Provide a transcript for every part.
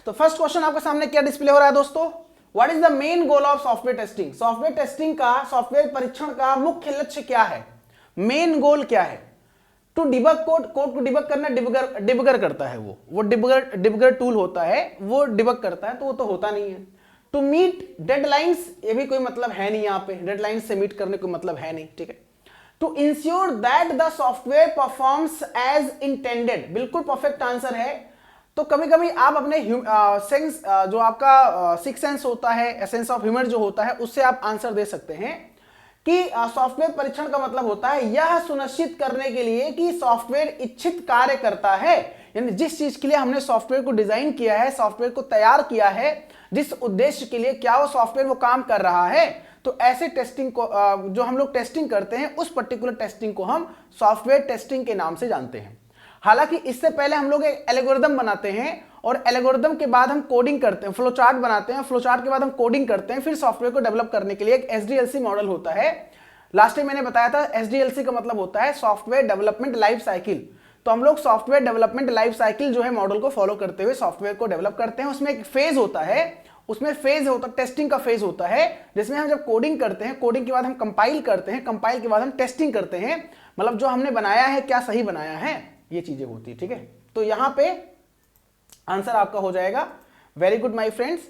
तो first question आपके सामने क्या डिस्प्ले हो रहा है दोस्तों, what is the main goal of software testing. Software testing का, सॉफ्टवेयर परीक्षण का मुख्य लक्ष्य क्या है, मेन गोल क्या है। टू डिबग कोड, कोड को डिबग करना, डिबगर करता है वो डिबगर टूल होता है, वो डिबग करता है, तो वो तो होता नहीं है। टू मीट डेडलाइंस, ये भी कोई मतलब है नहीं, यहाँ पे डेडलाइंस से मीट करने कोई मतलब है नहीं, ठीक है। To ensure that the software performs as intended, बिल्कुल परफेक्ट आंसर है। तो कभी कभी आप अपने सेंस, जो आपका सिक्स सेंस होता है, सेंस ऑफ ह्यूमर जो होता है, उससे आप आंसर दे सकते हैं कि सॉफ्टवेयर परीक्षण का मतलब होता है यह सुनिश्चित करने के लिए कि सॉफ्टवेयर इच्छित कार्य करता है, यानी जिस चीज के लिए हमने सॉफ्टवेयर को डिजाइन किया है, सॉफ्टवेयर को तैयार किया है, जिस उद्देश्य के लिए, क्या वो सॉफ्टवेयर वो काम कर रहा है। तो ऐसे टेस्टिंग को, जो हम लोग टेस्टिंग करते हैं, उस पर्टिकुलर टेस्टिंग को हम सॉफ्टवेयर टेस्टिंग के नाम से जानते हैं। हालांकि इससे पहले हम लोग एक एल्गोरिदम बनाते हैं और एल्गोरिदम के बाद हम कोडिंग करते हैं, फ्लो चार्ट बनाते हैं, फ्लो चार्ट के बाद हम कोडिंग करते हैं, फिर सॉफ्टवेयर को डेवलप करने के लिए एक एसडीएलसी मॉडल होता है। लास्ट टाइम मैंने बताया था एसडीएलसी का मतलब होता है सॉफ्टवेयर डेवलपमेंट लाइफ साइकिल। तो हम लोग सॉफ्टवेयर डेवलपमेंट लाइफ साइकिल जो है मॉडल को फॉलो करते हुए सॉफ्टवेयर को डेवलप करते हैं। उसमें एक फेज होता है, उसमें फेज होता है, टेस्टिंग का फेज होता है, जिसमें हम जब कोडिंग करते हैं, कोडिंग के बाद हम कंपाइल करते हैं, कंपाइल के बाद हम टेस्टिंग करते हैं, मतलब जो हमने बनाया है क्या सही बनाया है, ये चीजें होती है, ठीक है। तो यहां पे आंसर आपका हो जाएगा। वेरी गुड माय फ्रेंड्स,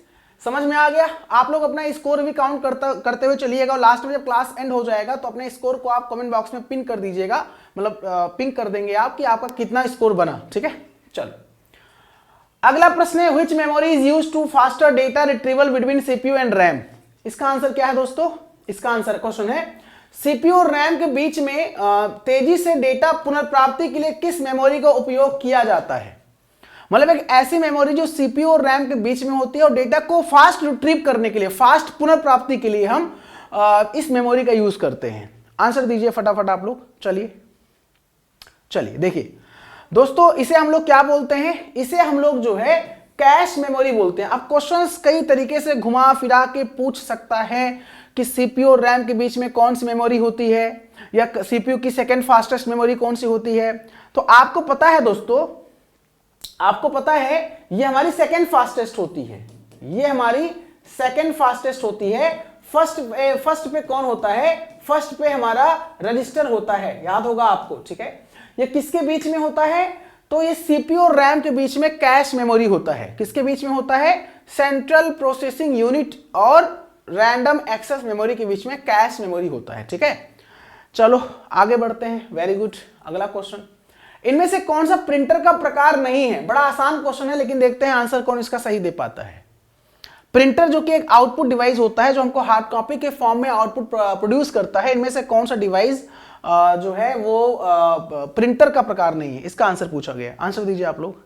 समझ में आ गया। आप लोग अपना स्कोर भी काउंट करते हुए चलिएगा और लास्ट में जब क्लास एंड हो जाएगा तो अपने स्कोर को आप कमेंट बॉक्स में पिन कर दीजिएगा, मतलब पिन कर देंगे आप कि आपका कितना स्कोर बना, ठीक है। चलो अगला प्रश्न है, which memory is used to faster data retrieval between CPU and RAM. इसका आंसर क्या है दोस्तों, इसका आंसर क्वेश्चन है सीपीयू और रैम के बीच में तेजी से डेटा पुनर्प्राप्ति के लिए किस मेमोरी का उपयोग किया जाता है। मतलब एक ऐसी मेमोरी जो सीपीयू और रैम के बीच में होती है और डेटा को फास्ट रिट्रीव करने के लिए, फास्ट पुनर्प्राप्ति के लिए हम इस मेमोरी का यूज करते हैं। आंसर दीजिए फटाफट आप लोग। चलिए देखिए दोस्तों, इसे हम लोग क्या बोलते हैं, इसे हम लोग जो है कैश मेमोरी बोलते हैं। अब क्वेश्चंस कई तरीके से घुमा फिरा के पूछ सकता है कि सीपीयू और रैम के बीच में कौन सी मेमोरी होती है, या सीपीयू की सेकंड फास्टेस्ट मेमोरी कौन सी होती है। तो आपको पता है दोस्तों, आपको पता है ये हमारी सेकंड फास्टेस्ट होती है, ये हमारी सेकंड फास्टेस्ट होती है। फर्स्ट पे कौन होता है, फर्स्ट पे हमारा रजिस्टर होता है, याद होगा आपको, ठीक है। ये किसके बीच में होता है, तो ये सीपीयू और रैम के बीच में कैश मेमोरी होता है। किसके बीच में होता है, सेंट्रल प्रोसेसिंग यूनिट और रैंडम एक्सेस मेमोरी के बीच में कैश मेमोरी होता है, ठीक है। चलो आगे बढ़ते हैं। वेरी गुड, अगला क्वेश्चन, इनमें से कौन सा प्रिंटर का प्रकार नहीं है। बड़ा आसान क्वेश्चन है, लेकिन देखते हैं आंसर कौन इसका सही दे पाता है। प्रिंटर जो कि एक आउटपुट डिवाइस होता है जो हमको हार्ड कॉपी के फॉर्म में आउटपुट प्रोड्यूस करता है, इनमें से कौन सा डिवाइस जो है वो प्रिंटर का प्रकार नहीं है, इसका आंसर पूछा गया। आंसर दीजिए आप लोग।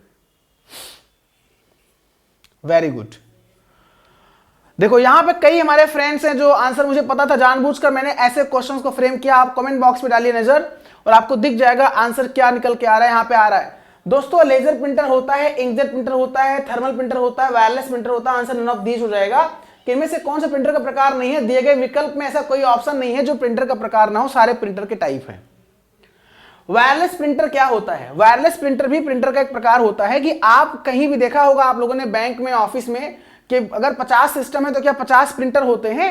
वेरी गुड, देखो यहां पे कई हमारे फ्रेंड्स हैं जो आंसर मुझे पता था, जानबूझकर मैंने ऐसे क्वेश्चंस को फ्रेम किया। आप कमेंट बॉक्स में डालिए नजर और आपको दिख जाएगा आंसर क्या निकल के आ रहा है। यहां पे आ रहा है दोस्तों, लेजर प्रिंटर होता है, इंकजेट प्रिंटर होता है, थर्मल प्रिंटर होता है, वायरलेस प्रिंटर होता है। आंसर नन ऑफ दीज हो जाएगा कि इनमें से कौन सा प्रिंटर का प्रकार नहीं है। दिए गए विकल्प में ऐसा कोई ऑप्शन नहीं है जो प्रिंटर का प्रकार ना हो, सारे प्रिंटर के टाइप है। वायरलेस प्रिंटर क्या होता है, वायरलेस प्रिंटर भी प्रिंटर का एक प्रकार होता है कि आप कहीं भी देखा होगा आप लोगों ने बैंक में, ऑफिस में, कि अगर 50 सिस्टम है तो क्या 50 प्रिंटर होते हैं,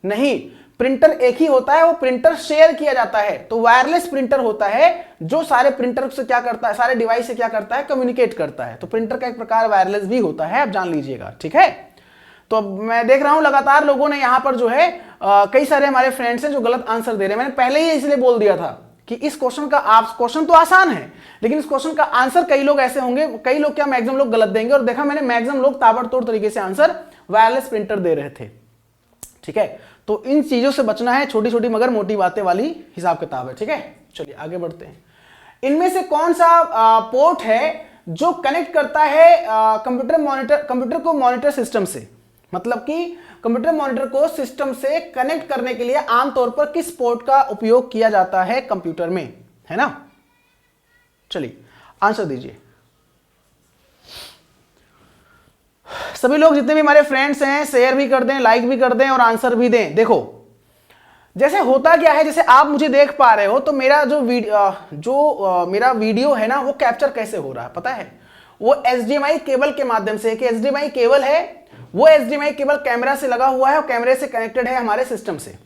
नहीं, प्रिंटर एक ही होता है, वो प्रिंटर शेयर किया जाता है। तो वायरलेस प्रिंटर होता है जो सारे प्रिंटर से क्या करता है, सारे डिवाइस से क्या करता है, कम्युनिकेट करता है। तो प्रिंटर का एक प्रकार वायरलेस भी होता है, आप जान लीजिएगा, ठीक है। तो अब मैं देख रहा हूं लगातार लोगों ने यहां पर जो है कई सारे हमारे फ्रेंड्स हैं जो गलत आंसर दे रहे हैं। मैंने पहले ही इसलिए बोल दिया था कि इस क्वेश्चन का, आप क्वेश्चन तो आसान है लेकिन इस क्वेश्चन का आंसर कई लोग ऐसे होंगे, कई लोग क्या मैक्सिमम लोग गलत देंगे। और देखा मैंने मैक्सिमम लोग ताबड़तोड़ तरीके से आंसर वायरलेस प्रिंटर दे रहे थे, ठीक है। तो इन चीजों से बचना है, छोटी छोटी मगर मोटी बातें वाली हिसाब किताब है, ठीक है। चलिए आगे बढ़ते हैं। इनमें से कौन सा पोर्ट है जो कनेक्ट करता है कंप्यूटर को मॉनिटर सिस्टम से, मतलब कि कंप्यूटर मॉनिटर को सिस्टम से कनेक्ट करने के लिए आमतौर पर किस पोर्ट का उपयोग किया जाता है कंप्यूटर में, है ना। चलिए आंसर दीजिए सभी लोग, जितने भी हमारे फ्रेंड्स हैं शेयर भी कर दें, लाइक भी कर दें और आंसर भी दें। देखो जैसे होता क्या है, जैसे आप मुझे देख पा रहे हो तो मेरा जो मेरा वीडियो है ना वो कैप्चर कैसे हो रहा है पता है, वो HDMI केबल के माध्यम से, कि HDMI केबल है, वो HDMI केबल कैमरा से लगा हुआ है और कैमरे से कनेक्टेड है हमारे सिस्टम से,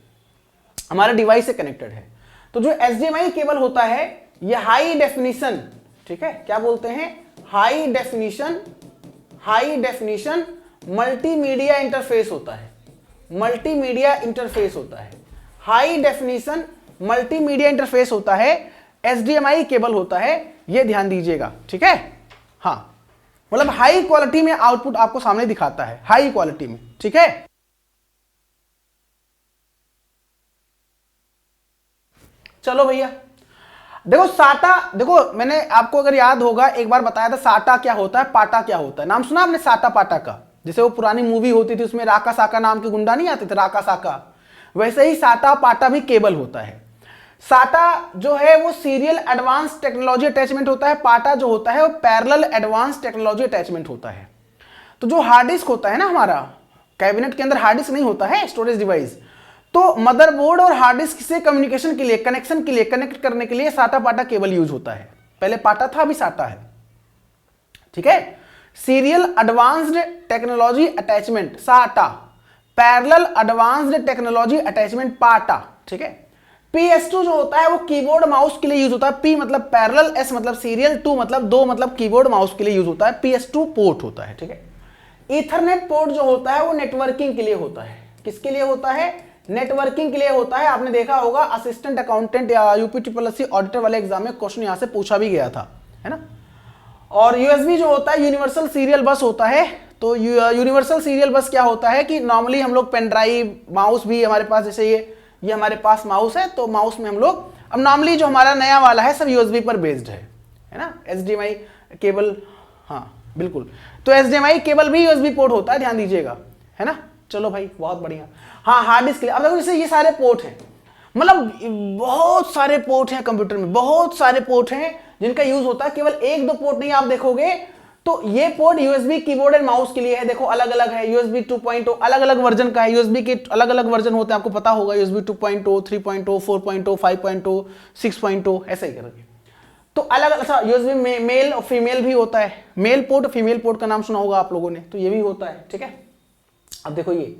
हमारे डिवाइस से कनेक्टेड है। तो जो HDMI केबल होता है ये हाई डेफिनिशन, ठीक है, क्या बोलते हैं, हाई डेफिनिशन मल्टीमीडिया इंटरफेस होता है, मल्टीमीडिया इंटरफेस होता है, हाई डेफिनिशन मल्टीमीडिया इंटरफेस होता है, HDMI केबल होता है, ये ध्यान दीजिएगा, ठीक है। हाँ, मतलब हाई क्वालिटी में आउटपुट आपको सामने दिखाता है, हाई क्वालिटी में, ठीक है। चलो भैया, देखो साटा, देखो मैंने आपको अगर याद होगा एक बार बताया था साटा क्या होता है, पाटा क्या होता है, नाम सुना आपने साटा पाटा का? जैसे वो पुरानी मूवी होती थी उसमें राका साका नाम के गुंडा नहीं आते थे, राका साका, वैसे ही साटा पाटा भी केबल होता है। साटा जो है वो सीरियल एडवांस टेक्नोलॉजी अटैचमेंट होता है, पाटा जो होता है वो पैरेलल एडवांस टेक्नोलॉजी अटैचमेंट होता है। तो जो हार्ड डिस्क होता है ना हमारा, कैबिनेट के अंदर हार्ड डिस्क नहीं होता है, स्टोरेज डिवाइस, तो मदरबोर्ड और हार्ड डिस्क से कम्युनिकेशन के लिए, कनेक्शन के लिए, कनेक्ट करने के लिए साटा पाटा केबल यूज होता है। पहले पाटा था, अभी साटा है, ठीक है। सीरियल एडवांस्ड टेक्नोलॉजी अटैचमेंट साटा, पैरेलल एडवांस्ड टेक्नोलॉजी अटैचमेंट पाटा, ठीक है। PS2 जो होता है वो कीबोर्ड माउस के लिए यूज होता है, P मतलब पैरेलल, S मतलब सीरियल, 2 मतलब 2 मतलब कीबोर्ड माउस के लिए यूज होता है, PS2 पोर्ट होता है, ठीक है। ईथरनेट पोर्ट जो होता है वो नेटवर्किंग के लिए होता है, किसके लिए होता है, नेटवर्किंग के लिए होता है। आपने देखा होगा असिस्टेंट अकाउंटेंट या UPSSC ऑडिटर वाले एग्जाम में क्वेश्चन यहां से पूछा भी गया था, है ना। और USB जो होता है यूनिवर्सल सीरियल बस होता है। तो यूनिवर्सल सीरियल बस क्या होता है कि नॉर्मली हम लोग पेन ड्राइव, माउस भी हमारे पास, जैसे ये हमारे पास माउस है, तो माउस में हम लोग अब नॉर्मली जो हमारा नया वाला है सब USB पर बेस्ड है ना, HDMI केबल, हाँ बिल्कुल। तो HDMI केबल भी USB पोर्ट होता है, ध्यान दीजिएगा, है ना। चलो भाई बहुत बढ़िया। हाँ, हार्ड डिस्क के लिए अब देखो, जैसे ये सारे पोर्ट हैं, मतलब बहुत सारे पोर्ट हैं कंप्यूटर में, बहुत सारे पोर्ट हैं जिनका यूज होता है, केवल एक दो पोर्ट नहीं आप देखोगे। तो ये port USB keyboard and mouse के लिए है, देखो अलग अलग है, USB 2.0 अलग अलग वर्जन का है, USB के अलग अलग वर्जन होते हैं, आपको पता होगा, USB 2.0, 3.0, 4.0, 5.0, 6.0, ऐसे ही करके। तो अलग अलग, अच्छा USB मेल और फीमेल भी होता है, मेल पोर्ट फीमेल पोर्ट का नाम सुना होगा आप लोगों ने, तो ये भी होता है, ठीक है। अब देखो ये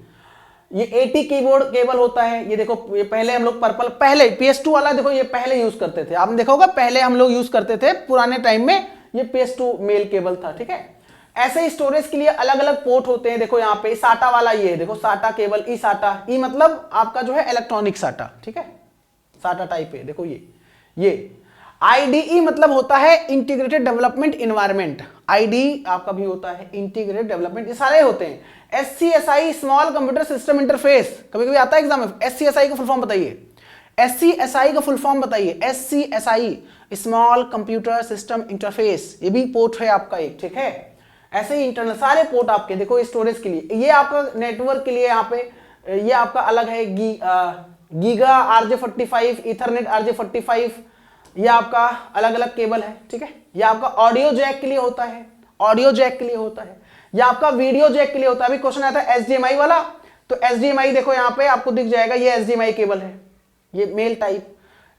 AT कीबोर्ड केबल होता है, ये देखो, ये पहले हम लोग पर्पल, पहले PS2 वाला देखो, ये पहले यूज करते थे, आपने देखा होगा पहले हम लोग यूज करते थे पुराने टाइम में, ये PS2 मेल केबल था, ठीक है। ऐसे ही स्टोरेज के लिए अलग अलग पोर्ट होते हैं, देखो यहाँ पे साटा वाला ये है, देखो साटा केबल, ई साटा, ई मतलब आपका जो है इलेक्ट्रॉनिक साटा, ठीक है, साटा टाइप है, देखो ये IDE मतलब होता है इंटीग्रेटेड डेवलपमेंट इन्वायरमेंट, IDE आपका भी होता है इंटीग्रेटेड डेवलपमेंट, ये सारे होते हैं। SCSI small computer system interface, कभी कभी आता है एग्जाम में, SCSI का फुल फॉर्म बताइए, SCSI का फुल फॉर्म बताइए, SCSI small computer system interface, ये भी पोर्ट है आपका एक, ठीक है। ऐसे ही इंटरनल सारे पोर्ट आपके, देखो स्टोरेज के लिए, ये आपका नेटवर्क के लिए, यहाँ पे ये आपका अलग है, गीगा RJ45, ईथरनेट RJ45, ये आपका अलग अलग केबल है, ठीक है। ये आपका ऑडियो जैक के लिए होता है, ऑडियो जैक के लिए होता है, ये आपका वीडियो जैक के लिए होता है। अभी क्वेश्चन आया था HDMI वाला, तो HDMI देखो यहाँ पे आपको दिख जाएगा, ये HDMI केबल है, ये male type,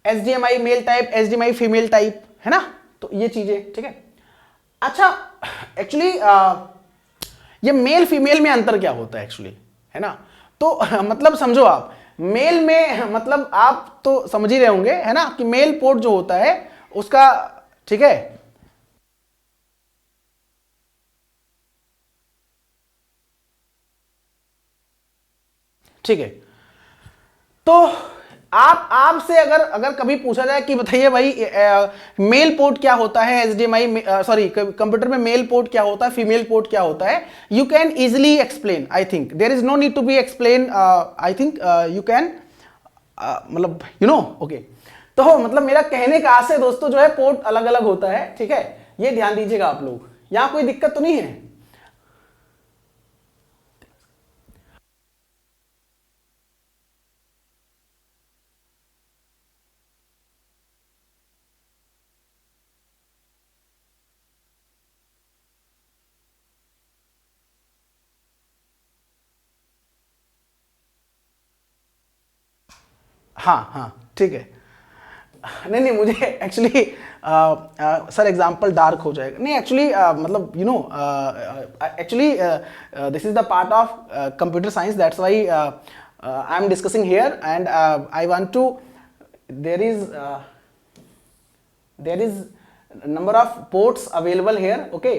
HDMI male type, HDMI female type, है ना। तो ये चीजें, ठीक है। अच्छा, एक्चुअली ये मेल फीमेल में अंतर क्या होता है एक्चुअली, है ना। तो मतलब समझो आप, मेल में मतलब आप तो समझ ही रहे होंगे, है ना, कि मेल पोर्ट जो होता है उसका, ठीक है, ठीक है। तो आपसे अगर कभी पूछा जाए कि बताइए भाई मेल पोर्ट क्या होता है, HDMI सॉरी कंप्यूटर में मेल पोर्ट क्या होता है, फीमेल पोर्ट क्या होता है, you can easily explain, I think there is no need to be explain, I think you can, मतलब यू नो, ओके। तो मतलब मेरा कहने का आशय दोस्तों जो है, पोर्ट अलग अलग होता है, ठीक है, ये ध्यान दीजिएगा आप लोग, यहां कोई दिक्कत तो नहीं है। हाँ हाँ ठीक है। नहीं नहीं, मुझे एक्चुअली सर एग्जाम्पल डार्क हो जाएगा, नहीं एक्चुअली मतलब you know actually this is the part of computer science, that's why I am discussing here and I want to there is number of ports available here, okay.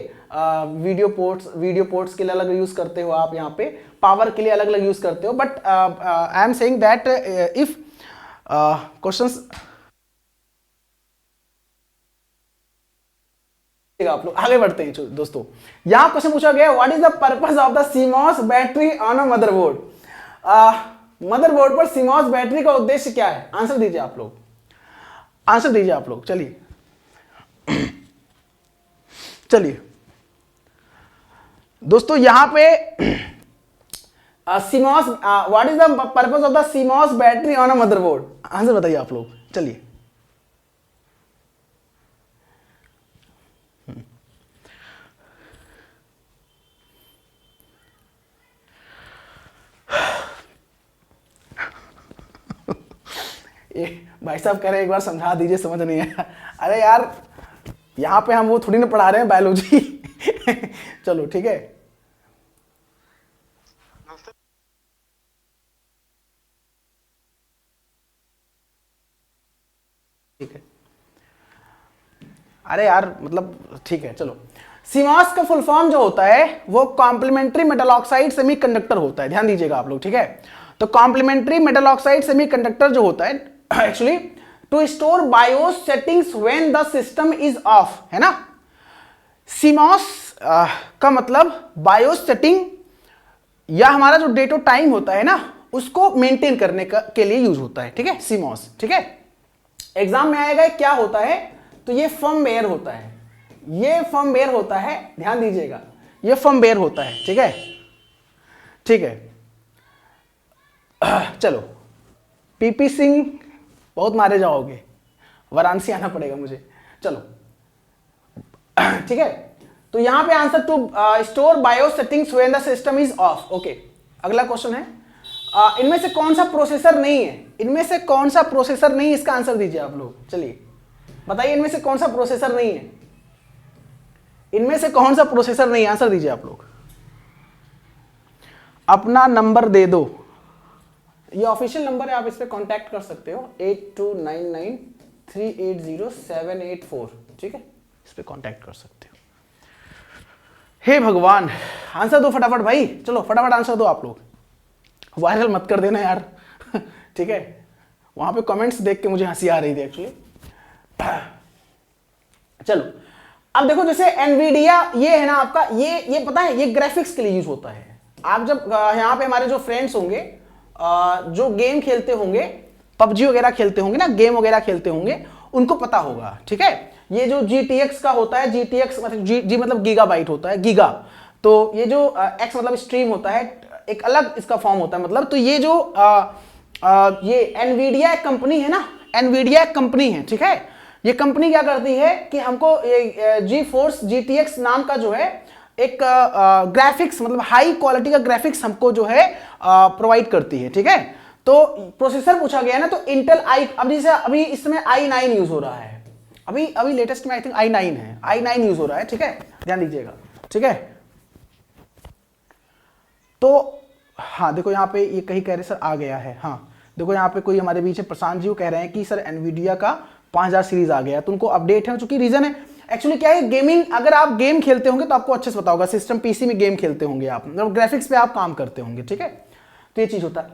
Video ports के लिए अलग use करते हो आप, यहाँ पे power के लिए अलग अलग यूज करते हो, but I am saying that if questions आप लोग आगे बढ़ते हैं दोस्तों। यहां क्वेश्चन पूछा गया what is the purpose of the CMOS battery on a motherboard. Motherboard पर सीमॉस बैटरी का उद्देश्य क्या है? आंसर दीजिए आप लोग, आंसर दीजिए आप लोग। चलिए चलिए दोस्तों, यहां पे CMOS what is the purpose of the CMOS battery on a motherboard, answer बताइए आप लोग। चलिए भाई साहब कह रहे एक बार समझा दीजिए, समझ नहीं आया। अरे यार यहां पे हम वो थोड़ी ना पढ़ा रहे हैं बायोलॉजी। चलो ठीक है, ठीक है। अरे यार मतलब ठीक है, चलो। सीमॉस का फुल फॉर्म जो होता है वो कॉम्प्लीमेंट्री मेटल ऑक्साइड सेमीकंडक्टर होता है, ध्यान दीजिएगा आप लोग, ठीक है। तो कॉम्प्लीमेंट्री मेटल ऑक्साइड सेमीकंडक्टर जो होता है actually to store BIOS settings when the system is off, है ना। सीमॉस का मतलब बायोस सेटिंग या हमारा जो डेट ऑफ टाइम होता है ना उसको मेंटेन करने के लिए यूज होता है, ठीक है, सीमॉस, ठीक है। एग्जाम में आएगा क्या होता है, तो ये फर्मवेयर होता है, ये फर्मवेयर होता है, ध्यान दीजिएगा, ये फर्मवेयर होता है, ठीक है, ठीक है। चलो, पीपी सिंह बहुत मारे जाओगे, वाराणसी आना पड़ेगा मुझे, चलो ठीक है। तो यहां पे answer to store bio settings when the system is off, okay. अगला क्वेश्चन है इनमें से कौन सा प्रोसेसर नहीं है, इनमें से कौन सा प्रोसेसर नहीं है, इसका आंसर दीजिए आप लोग। चलिए बताइए इनमें से कौन सा प्रोसेसर नहीं है, इनमें से कौन सा प्रोसेसर नहीं है, आंसर दीजिए आप लोग। अपना नंबर दे दो, ये ऑफिशियल नंबर है, आप इस पे कांटेक्ट कर सकते हो 8299380784, ठीक है, इस पे कांटेक्ट कर सकते हो। हे भगवान, आंसर दो फटाफट भाई, चलो फटाफट आंसर दो आप लोग, वायरल मत कर देना यार। ठीक है, वहां पे कमेंट्स देख के मुझे हंसी आ रही थी एक्चुअली। चलो अब देखो, जैसे एनवीडिया ये है ना आपका, ये पता है ये ग्राफिक्स के लिए यूज होता है। आप जब यहाँ पे हमारे जो फ्रेंड्स होंगे जो गेम खेलते होंगे, पबजी वगैरह खेलते होंगे ना, गेम वगैरह खेलते होंगे, उनको पता होगा, ठीक है। ये जो GTX का होता है, GTX मतलब जी मतलब गीगाबाइट होता है, गीगा। तो ये जो X मतलब स्ट्रीम होता है, एक अलग इसका फॉर्म होता है मतलब। तो ये जो ये एनवीडिया एक कंपनी है ना, एनवीडिया एक कंपनी है, ठीक है। ये कंपनी क्या करती है कि हमको ये GeForce GTX नाम का जो है एक ग्राफिक्स मतलब हाई क्वालिटी का ग्राफिक्स हमको जो है प्रोवाइड करती है, ठीक है। तो प्रोसेसर पूछा गया ना, तो इंटेल अब जैसे अभी इसमें i9 यूज हो रहा है, अभी लेटेस्ट में आई थिंक i9 है, i9 यूज हो रहा है, ठीक है, ध्यान दीजिएगा, ठीक है। तो हाँ देखो यहाँ पे ये कहीं कह रहे सर आ गया है, हाँ देखो यहाँ पे कोई हमारे बीच में प्रशांत जी कह रहे हैं कि सर एनवीडिया का 5000 सीरीज आ गया, तो उनको अपडेट है, चूंकि रीजन है एक्चुअली क्या है, गेमिंग, अगर आप गेम खेलते होंगे तो आपको अच्छे से पता होगा, सिस्टम पीसी में गेम खेलते होंगे आप, मतलब ग्राफिक्स पे आप काम करते होंगे, ठीक है। तो ये चीज होता है।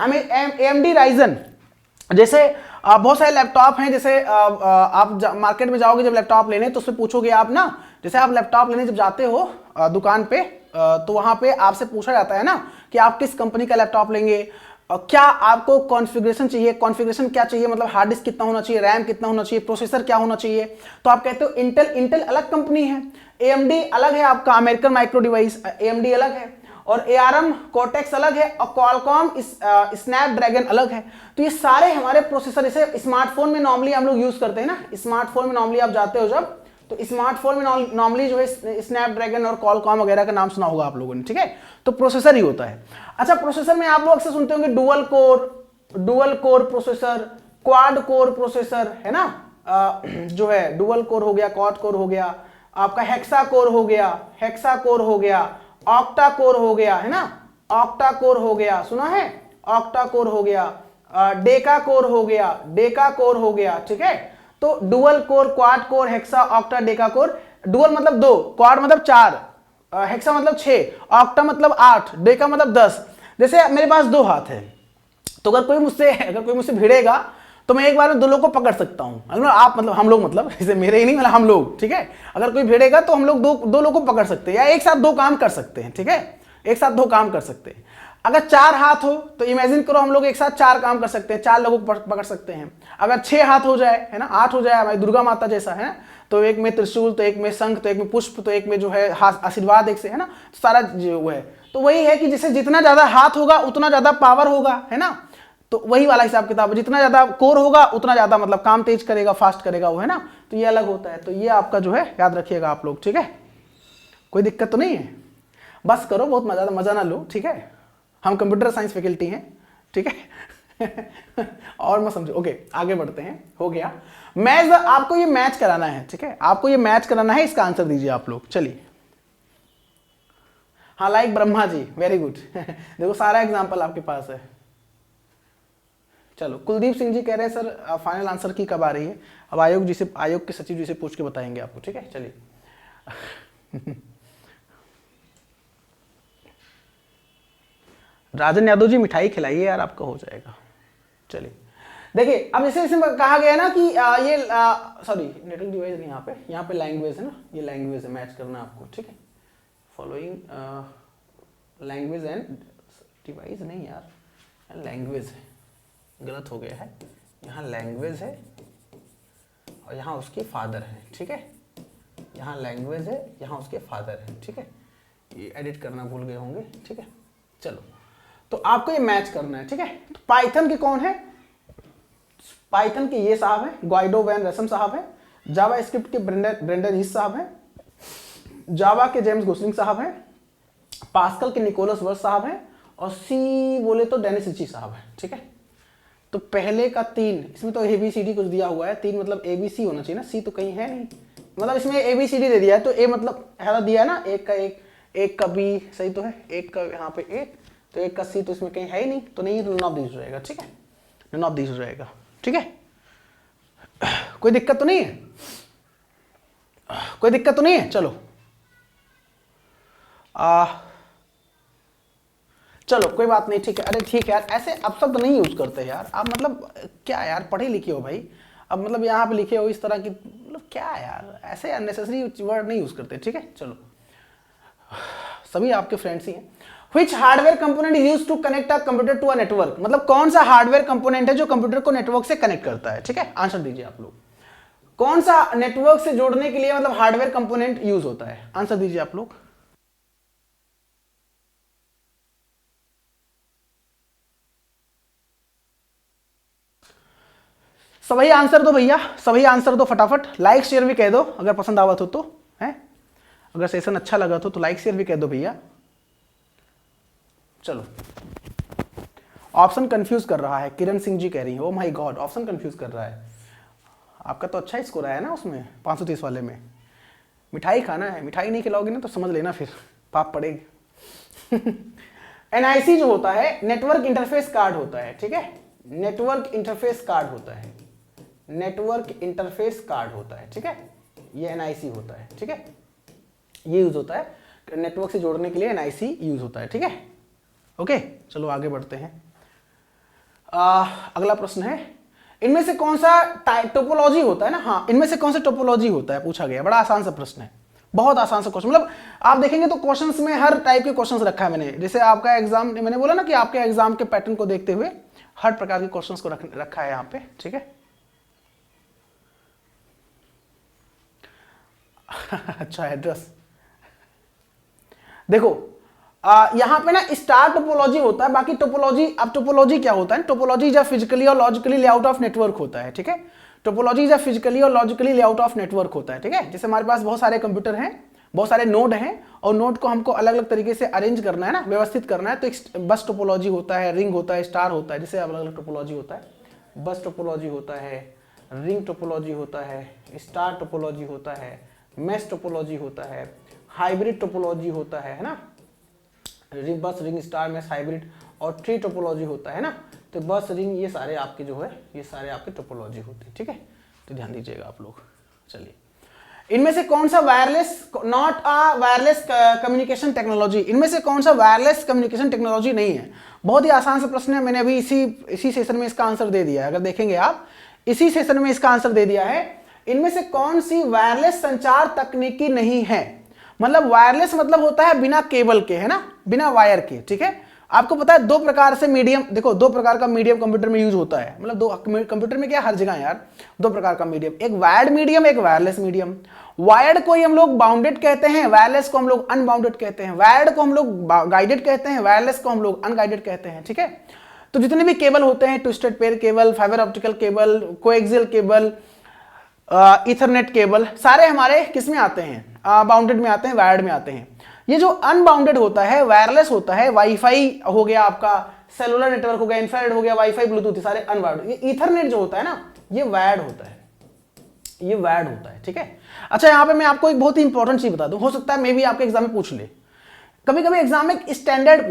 AMD राइजन, जैसे बहुत सारे लैपटॉप हैं, जैसे आप मार्केट में जाओगे जब लैपटॉप लेने, तो उससे पूछोगे आप ना, जैसे आप लैपटॉप लेने जब जाते हो दुकान पे, तो वहां पे आपसे पूछा जाता है ना कि आप किस कंपनी का लैपटॉप लेंगे, क्या आपको कॉन्फ़िगरेशन चाहिए, कॉन्फ़िगरेशन क्या चाहिए, मतलब हार्ड डिस्क कितना होना चाहिए, रैम कितना होना चाहिए, प्रोसेसर क्या होना चाहिए। तो आप कहते हो इंटेल अलग कंपनी है, AMD अलग है, आपका अमेरिकन माइक्रो डिवाइस AMD अलग है, और ARM कॉर्टेक्स अलग है, और क्वालकॉम स्नैपड्रैगन अलग है। तो ये सारे हमारे प्रोसेसर, इसे स्मार्टफोन में नॉर्मली हम लोग यूज करते हैं ना, स्मार्टफोन में नॉर्मली आप जाते हो जब, तो स्मार्टफोन में नॉर्मली जो है स्नैपड्रैगन और क्वालकॉम वगैरह का नाम सुना होगा आप लोगों ने, ठीक है। तो प्रोसेसर ही होता है। अच्छा, प्रोसेसर में आप लोग अक्सर सुनते होंगे dual core processor, quad core processor, है ना, जो है डुअल कोर हो गया, क्वाड कोर हो गया, आपका हेक्सा कोर हो गया, हेक्सा कोर हो गया, ऑक्टा कोर हो गया, है ना, ऑक्टा कोर हो गया, सुना है, ऑक्टा कोर हो गया, डेका कोर हो गया, डेका कोर हो गया, ठीक है। तो dual core, quad core, hexa, octa, Deka core. Dual मतलब 2, क्वाड मतलब 4, हेक्सा मतलब 6, ऑक्टा मतलब 8, डेका मतलब 10। जैसे मेरे पास 2 हाथ है, तो अगर कोई मुझसे भिड़ेगा तो मैं एक बार में 2 लोग को पकड़ सकता हूं। आप मतलब हम लोग, मतलब जैसे मेरे ही नहीं, मतलब हम लोग, ठीक है। अगर कोई भिड़ेगा तो हम लोग दो लोग को पकड़ सकते हैं, या एक साथ 2 काम कर सकते हैं, ठीक है, एक साथ 2 काम कर सकते हैं। अगर 4 हाथ हो तो इमेजिन करो हम लोग एक साथ 4 काम कर सकते हैं, 4 लोगों को पकड़ सकते हैं। अगर 6 हाथ हो जाए, है ना, 8 हो जाए, हमारी दुर्गा माता जैसा है, तो एक में त्रिशूल, तो एक में शंख, तो एक में पुष्प, तो एक में जो है आशीर्वाद, एक से, है ना, सारा जो है। तो वही है कि जैसे जितना ज्यादा हाथ होगा उतना ज्यादा पावर होगा, है ना। तो वही वाला हिसाब किताब है, जितना ज्यादा कोर होगा उतना ज्यादा मतलब काम तेज करेगा, फास्ट करेगा वो, है ना। तो ये अलग होता है। तो ये आपका जो है याद रखिएगा आप लोग, ठीक है। कोई दिक्कत तो नहीं है, बस करो, बहुत मजा ना लो, ठीक है। हम कंप्यूटर साइंस फैकल्टी हैं, ठीक है। और मत समझो। ओके, आगे बढ़ते हैं। हो गया मैच, आपको ये मैच कराना है, ठीक है, आपको ये मैच कराना है, इसका आंसर दीजिए आप लोग। चलिए, हाँ, like Brahma ji, very good. देखो सारा एग्जाम्पल आपके पास है। चलो, कुलदीप सिंह जी कह रहे हैं सर फाइनल आंसर की कब आ रही है। अब आयोग के सचिव जी से पूछ के बताएंगे आपको, ठीक है। चलिए। राजन यादव जी मिठाई खिलाइए यार, आपका हो जाएगा। चलिए, देखिए अब जैसे इसमें कहा गया ना कि ये सॉरी, नेटवर्क डिवाइस नहीं, यहाँ पे लैंग्वेज है ना, ये लैंग्वेज है, मैच करना है आपको, ठीक है। फॉलोइंग लैंग्वेज एंड डिवाइस, नहीं यार, लैंग्वेज है, गलत हो गया है। यहाँ लैंग्वेज है और यहाँ उसके फादर हैं, ठीक है। यहाँ लैंग्वेज है, यहाँ उसके फादर हैं, ठीक है। ये एडिट करना भूल गए होंगे, ठीक है। चलो, तो आपको ये मैच करना है, ठीक है। तो पाइथन के कौन है, पाइथन के ये साहब हैं, ग्वाइडो वैन रसम साहब हैं। जावा स्क्रिप्ट के ब्रेंडन हीस साहब हैं। जावा के जेम्स गोसलिंग साहब हैं। पास्कल के निकोलस वर्स साहब हैं। और सी बोले तो डेनिस रिची साहब हैं, ठीक है। तो पहले का 3, इसमें तो ABCD कुछ दिया हुआ है, 3 मतलब ABC होना चाहिए ना, C तो कहीं है नहीं, मतलब इसमें ABCD दे दिया है, तो A मतलब है दिया है ना, एक का B सही तो है, एक का यहाँ पे A, तो एक का C तो इसमें कहीं है ही नहीं, तो नहीं, नन ऑफ दीज रहेगा, ठीक है, नन ऑफ दीज रहेगा, ठीक है। कोई दिक्कत तो नहीं है, कोई दिक्कत तो नहीं है। चलो, चलो कोई बात नहीं, ठीक है। अरे ठीक है यार, ऐसे अब शब्द नहीं यूज करते यार आप, मतलब क्या यार, पढ़े लिखे हो भाई, अब मतलब यहाँ पे लिखे हो इस तरह की, मतलब क्या यार, ऐसे अननेसेसरी वर्ड नहीं यूज करते, ठीक है। चलो, सभी आपके फ्रेंड्स ही हैं। Which hardware component is used to connect a computer to a network? मतलब कौन सा हार्डवेयर कंपोनेंट है जो कंप्यूटर को नेटवर्क से कनेक्ट करता है, ठीक है। आंसर दीजिए आप लोग, कौन सा नेटवर्क से जोड़ने के लिए मतलब हार्डवेयर कंपोनेंट यूज होता है, आंसर दीजिए आप लोग। सभी आंसर दो भैया, सभी आंसर दो फटाफट, लाइक शेयर भी कह दो अगर पसंद आवत हो तो, है, अगर सेशन अच्छा लगा तो लाइक शेयर भी कह दो भैया। चलो, ऑप्शन कंफ्यूज कर रहा है, किरण सिंह जी कह रही है, ओ माय गॉड, ऑप्शन कंफ्यूज कर रहा है। आपका तो अच्छा स्कोर आया ना उसमें 530 वाले में। मिठाई खाना है, मिठाई नहीं खिलाओगे ना तो समझ लेना फिर पाप पड़ेगी। NIC जो होता है नेटवर्क इंटरफेस कार्ड होता है, ठीक है, नेटवर्क इंटरफेस कार्ड होता है, नेटवर्क इंटरफेस कार्ड होता है, ठीक है, ये NIC होता है, ठीक है, ये यूज होता है नेटवर्क से जोड़ने के लिए, NIC यूज होता है, ठीक है। ओके, चलो आगे बढ़ते हैं। अगला प्रश्न है, इनमें से कौन सा टोपोलॉजी होता है ना, हाँ, इनमें से कौन सा टोपोलॉजी होता है पूछा गया, बड़ा आसान सा प्रश्न है, बहुत आसान सा क्वेश्चन, मतलब आप देखेंगे तो क्वेश्चंस में हर टाइप के क्वेश्चंस रखा है मैंने, जैसे आपका एग्जाम, मैंने बोला ना कि आपके एग्जाम के पैटर्न को देखते हुए हर प्रकार के क्वेश्चंस को रखा है यहाँ पे, ठीक है। अच्छा, एड्रेस देखो, यहाँ पे ना स्टार टोपोलॉजी होता है, बाकी टोपोलॉजी, अब टोपोलॉजी क्या होता है, टोपोलॉजी या फिजिकली और लॉजिकली लेआउट ऑफ नेटवर्क होता है, ठीक है। टोपोलॉजी या फिजिकली और लॉजिकली लेआउट ऑफ नेटवर्क होता है, ठीक है। जैसे हमारे पास बहुत सारे कंप्यूटर हैं, बहुत सारे नोड हैं, और नोड को हमको अलग अलग तरीके से अरेंज करना है ना, व्यवस्थित करना है, तो एक बस टोपोलॉजी होता है, रिंग होता है, स्टार होता है, जैसे अलग अलग टोपोलॉजी होता है, बस टोपोलॉजी होता है, रिंग टोपोलॉजी होता है, स्टार टोपोलॉजी होता है, मैश टोपोलॉजी होता है, हाइब्रिड टोपोलॉजी होता है ना, बस रिंग स्टार मैश हाइब्रिड, और ट्री टोपोलॉजी होता है ना। तो बस रिंग ये सारे आपके जो है ये सारे आपके टोपोलॉजी होते हैं, ठीक है। तो ध्यान दीजिएगा आप लोग। चलिए, इनमें से कौन सा wireless, not a wireless communication technology, इनमें से कौन सा वायरलेस कम्युनिकेशन टेक्नोलॉजी नहीं है? बहुत ही आसान सा प्रश्न है, मैंने अभी इसी सेशन में इसका आंसर दे दिया है। अगर देखेंगे आप इसी सेशन में इसका आंसर दे दिया है। इनमें से कौन सी वायरलेस संचार तकनीकी नहीं है? मतलब वायरलेस मतलब होता है बिना केबल के, है ना, बिना वायर के, ठीक है। आपको पता है दो प्रकार से मीडियम, देखो दो प्रकार का मीडियम कंप्यूटर में यूज होता है, मतलब दो कंप्यूटर में क्या हर जगह यार दो प्रकार का मीडियम, एक वायर्ड मीडियम, एक वायरलेस मीडियम। वायर्ड को ही हम लोग बाउंडेड कहते हैं, वायरलेस को हम लोग अनबाउंडेड कहते हैं। वायर्ड को हम लोग गाइडेड कहते हैं, वायरलेस को हम लोग अनगाइडेड कहते हैं, ठीक है। तो जितने भी केबल होते हैं, twisted pair cable, fibre optical cable, coaxial cable, Ethernet cable, सारे हमारे किस में आते हैं? बाउंडेड में आते हैं, वायर्ड में आते हैं। ये जो अनबाउंडेड होता है, वायरलेस होता है, वाईफाई हो गया आपका, सेलुलर नेटवर्क हो गया, इंफ्रारेड हो गया, वाईफाई, ब्लूटूथ, सारे अनबाउंडेड। ये इथरनेट जो होता है ना, ये वायर्ड होता है, ये वायर्ड होता है, ठीक है। अच्छा, यहां पे मैं आपको एक बहुत ही इंपॉर्टेंट चीज बता दूं, हो सकता है मे भी आपके एग्जाम में पूछ ले, कभी कभी एग्जाम में स्टैंडर्ड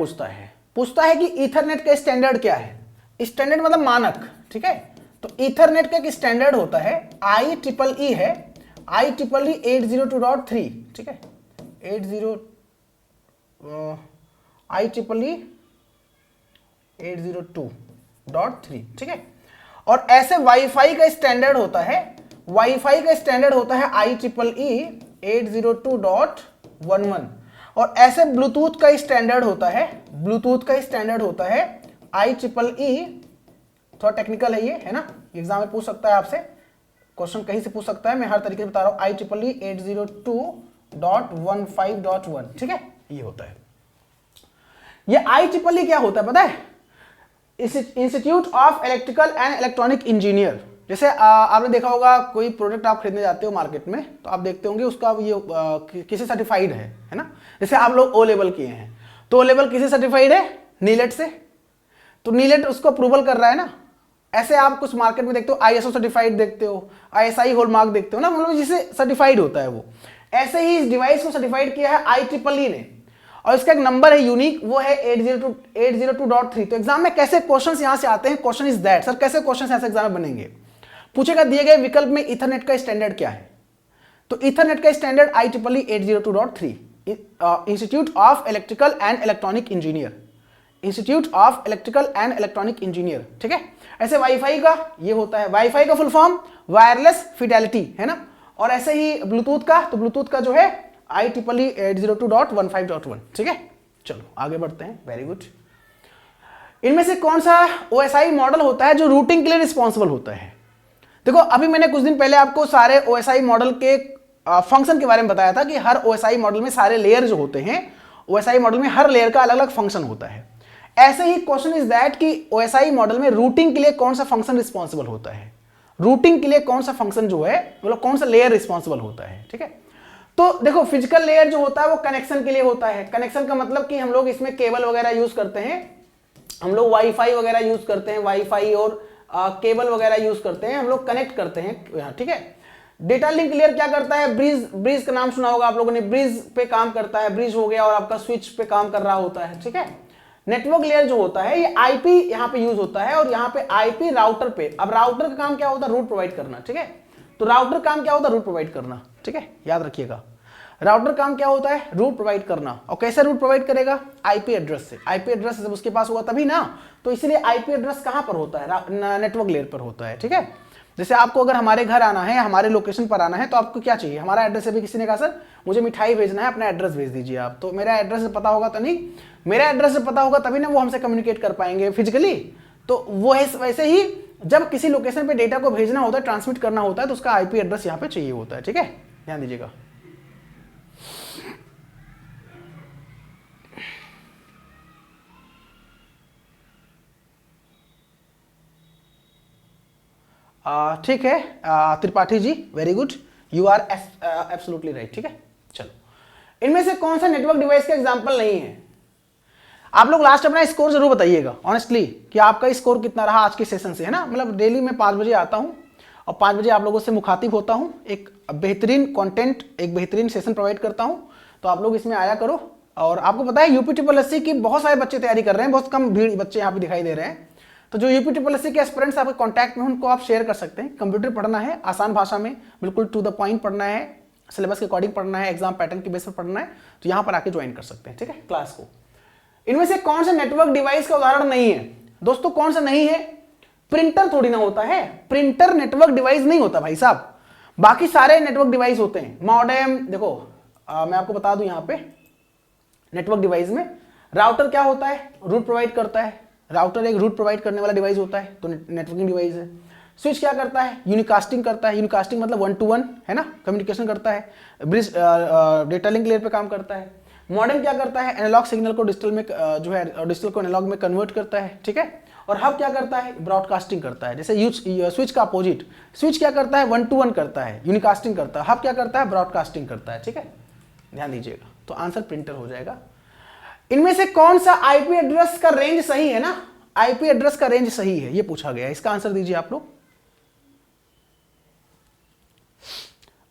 पूछता है कि ईथरनेट का स्टैंडर्ड क्या है। स्टैंडर्ड मतलब मानक, ठीक है। तो ईथरनेट का एक स्टैंडर्ड होता है, IEEE है, IEEE 802.3, ठीक है, IEEE 802.3, ठीक है। और ऐसे वाईफाई का स्टैंडर्ड होता है, IEEE 802.11, और ऐसे ब्लूटूथ का स्टैंडर्ड होता है, IEEE, थोड़ा टेक्निकल है ये, है ना, एग्जाम में पूछ सकता है आपसे, क्वेश्चन कहीं से पूछ सकता है, मैं हर तरीके से बता रहा हूं, IEEE 802.15.1, ठीक है, ये होता है। ये IEEE क्या होता है पता है? Institute of electrical and electronic engineer. जैसे आपने देखा होगा कोई प्रोडक्ट आप खरीदने जाते हो मार्केट में, तो आप देखते होंगे उसका ये किसी सर्टिफाइड है ना। जैसे आप लोग O लेवल किए हैं, तो O लेवल किसी सर्टिफाइड है? नीलेट से। तो नीलेट उसको अप्रूवल कर रहा है ना। ऐसे आप कुछ मार्केट में देखते हो ISO सर्टिफाइड देखते हो, ISI हॉलमार्क देखते हो ना, मतलब जिसे सर्टिफाइड होता है वो। ऐसे ही इस डिवाइस को सर्टिफाइड किया है IEEE ने, और इसका एक नंबर है यूनिक, वो है 802.3। तो एग्जाम में कैसे क्वेश्चंस यहां से आते हैं? क्वेश्चन इज दैट, सर कैसे क्वेश्चंस ऐसे एग्जाम में बनेंगे? पूछेगा दिए गए विकल्प में ईथरनेट का स्टैंडर्ड क्या है? तो ईथरनेट का standard IEEE 802.3, institute of electrical and electronic engineer, institute of electrical and electronic engineer, ठीक है। ऐसे वाईफाई का ये होता है, वाईफाई का फुल फॉर्म वायरलेस फिडेलिटी, है ना। और ऐसे ही ब्लूटूथ का, तो ब्लूटूथ का जो है IEEE 802.15.1, ठीक है। चलो आगे बढ़ते हैं, वेरी गुड। इनमें से कौन सा OSI मॉडल होता है जो रूटिंग के लिए रिस्पॉन्सिबल होता है? देखो अभी मैंने कुछ दिन पहले आपको सारे OSI मॉडल के फंक्शन के बारे में बताया था कि हर OSI मॉडल में सारे लेयर जो होते हैं, OSI मॉडल में हर लेयर का अलग अलग फंक्शन होता है। ऐसे ही क्वेश्चन इज दैट कि OSI मॉडल में रूटिंग के लिए कौन सा फंक्शन रिस्पॉन्सिबल होता है? रूटिंग के लिए कौन सा फंक्शन जो है, मतलब कौन सा लेयर रिस्पॉन्सिबल होता है, ठीक है। तो देखो फिजिकल लेयर जो होता है वो कनेक्शन के लिए होता है। कनेक्शन का मतलब कि हम लोग इसमें केबल वगैरह यूज करते हैं, हम लोग वाईफाई वगैरह यूज करते हैं, वाईफाई और केबल वगैरह यूज करते हैं, हम लोग कनेक्ट करते हैं, ठीक है। डेटा लिंक लेयर क्या करता है? ब्रिज का नाम सुना होगा आप लोगों ने, ब्रिज पे काम करता है, ब्रिज हो गया और आपका स्विच पे काम कर रहा होता है, ठीक है। नेटवर्क लेयर जो होता है ये आईपी यहाँ पे यूज होता है, और यहाँ पे आईपी राउटर पे। अब राउटर का काम क्या होता है? रूट प्रोवाइड करना, ठीक है। तो राउटर काम क्या होता है? रूट प्रोवाइड करना, ठीक है, याद रखिएगा। राउटर काम क्या होता है? रूट प्रोवाइड करना। और कैसे रूट प्रोवाइड करेगा? आईपी एड्रेस से। आईपी एड्रेस जब उसके पास हुआ तभी ना, तो इसलिए आईपी एड्रेस कहां पर होता है? नेटवर्क लेयर पर होता है, ठीक है। जैसे आपको अगर हमारे घर आना है, हमारे लोकेशन पर आना है, तो आपको क्या चाहिए? हमारा एड्रेस। अभी किसी ने कहा सर मुझे मिठाई भेजना है, अपना एड्रेस भेज दीजिए आप। तो मेरा एड्रेस पता होगा तो नहीं, मेरा एड्रेस पता होगा तभी ना वो हमसे कम्युनिकेट कर पाएंगे फिजिकली। तो वो है वैसे ही जब किसी लोकेशन पे डेटा को भेजना होता है, ट्रांसमिट करना होता है, तो उसका आईपी एड्रेस यहाँ पे चाहिए होता है, ठीक है, ध्यान दीजिएगा। ठीक है Tripathi ji, very good, you are absolutely right, ठीक है। चलो, इनमें से कौन सा नेटवर्क डिवाइस का एग्जांपल नहीं है? आप लोग लास्ट अपना स्कोर जरूर बताइएगा ऑनेस्टली कि आपका स्कोर कितना रहा आज के सेशन से, है ना। मतलब डेली मैं 5 बजे आता हूं और 5 बजे आप लोगों से मुखातिब होता हूँ, एक बेहतरीन कंटेंट, एक बेहतरीन सेशन प्रोवाइड करता हूँ। तो आप लोग इसमें आया करो। और आपको पता है यूपी की बहुत सारे बच्चे तैयारी कर रहे हैं, बहुत कम भीड़ बच्चे यहाँ पे दिखाई दे रहे हैं। तो जो यूपी के एस्पिरेंट्स आपके कॉन्टैक्ट में, उनको आप शेयर कर सकते हैं। कंप्यूटर पढ़ना है आसान भाषा में, बिल्कुल टू द पॉइंट पढ़ना है, सिलेबस के अकॉर्डिंग पढ़ना है, एग्जाम पैटर्न के बेस पर पढ़ना है, तो यहाँ पर आके ज्वाइन कर सकते हैं, ठीक है, क्लास को। इनमें से कौन सा नेटवर्क डिवाइस का उदाहरण नहीं है दोस्तों? कौन सा नहीं है? प्रिंटर थोड़ी ना होता है, प्रिंटर नेटवर्क डिवाइस नहीं होता भाई साहब। बाकी सारे नेटवर्क डिवाइस होते हैं। मॉडेम, देखो मैं आपको बता दूं, यहाँ पे नेटवर्क डिवाइस में राउटर क्या होता है? रूट प्रोवाइड करता है। राउटर एक रूट प्रोवाइड करने वाला डिवाइस होता है, तो नेटवर्किंग डिवाइस है। स्विच क्या करता है? यूनिकास्टिंग करता है। यूनिकास्टिंग मतलब 1 to 1 है ना, कम्युनिकेशन करता है, ब्रिज डेटा लिंक लेयर पे काम करता है। मॉडेम क्या करता है? एनालॉग सिग्नल को डिजिटल में जो है डिजिटल को एनालॉग में कन्वर्ट करता है, ठीक है। और हब क्या करता है? ब्रॉडकास्टिंग करता है। जैसे स्विच का अपोजिट, स्विच क्या करता है? 1 to 1 करता है, यूनिकास्टिंग करता है। हब क्या करता है? ब्रॉडकास्टिंग करता है, ठीक है, ध्यान दीजिएगा। तो आंसर प्रिंटर हो जाएगा। इनमें से कौन सा आईपी एड्रेस का रेंज सही है ना? आईपी एड्रेस का रेंज सही है, ये पूछा गया है। इसका आंसर दीजिए आप लोग।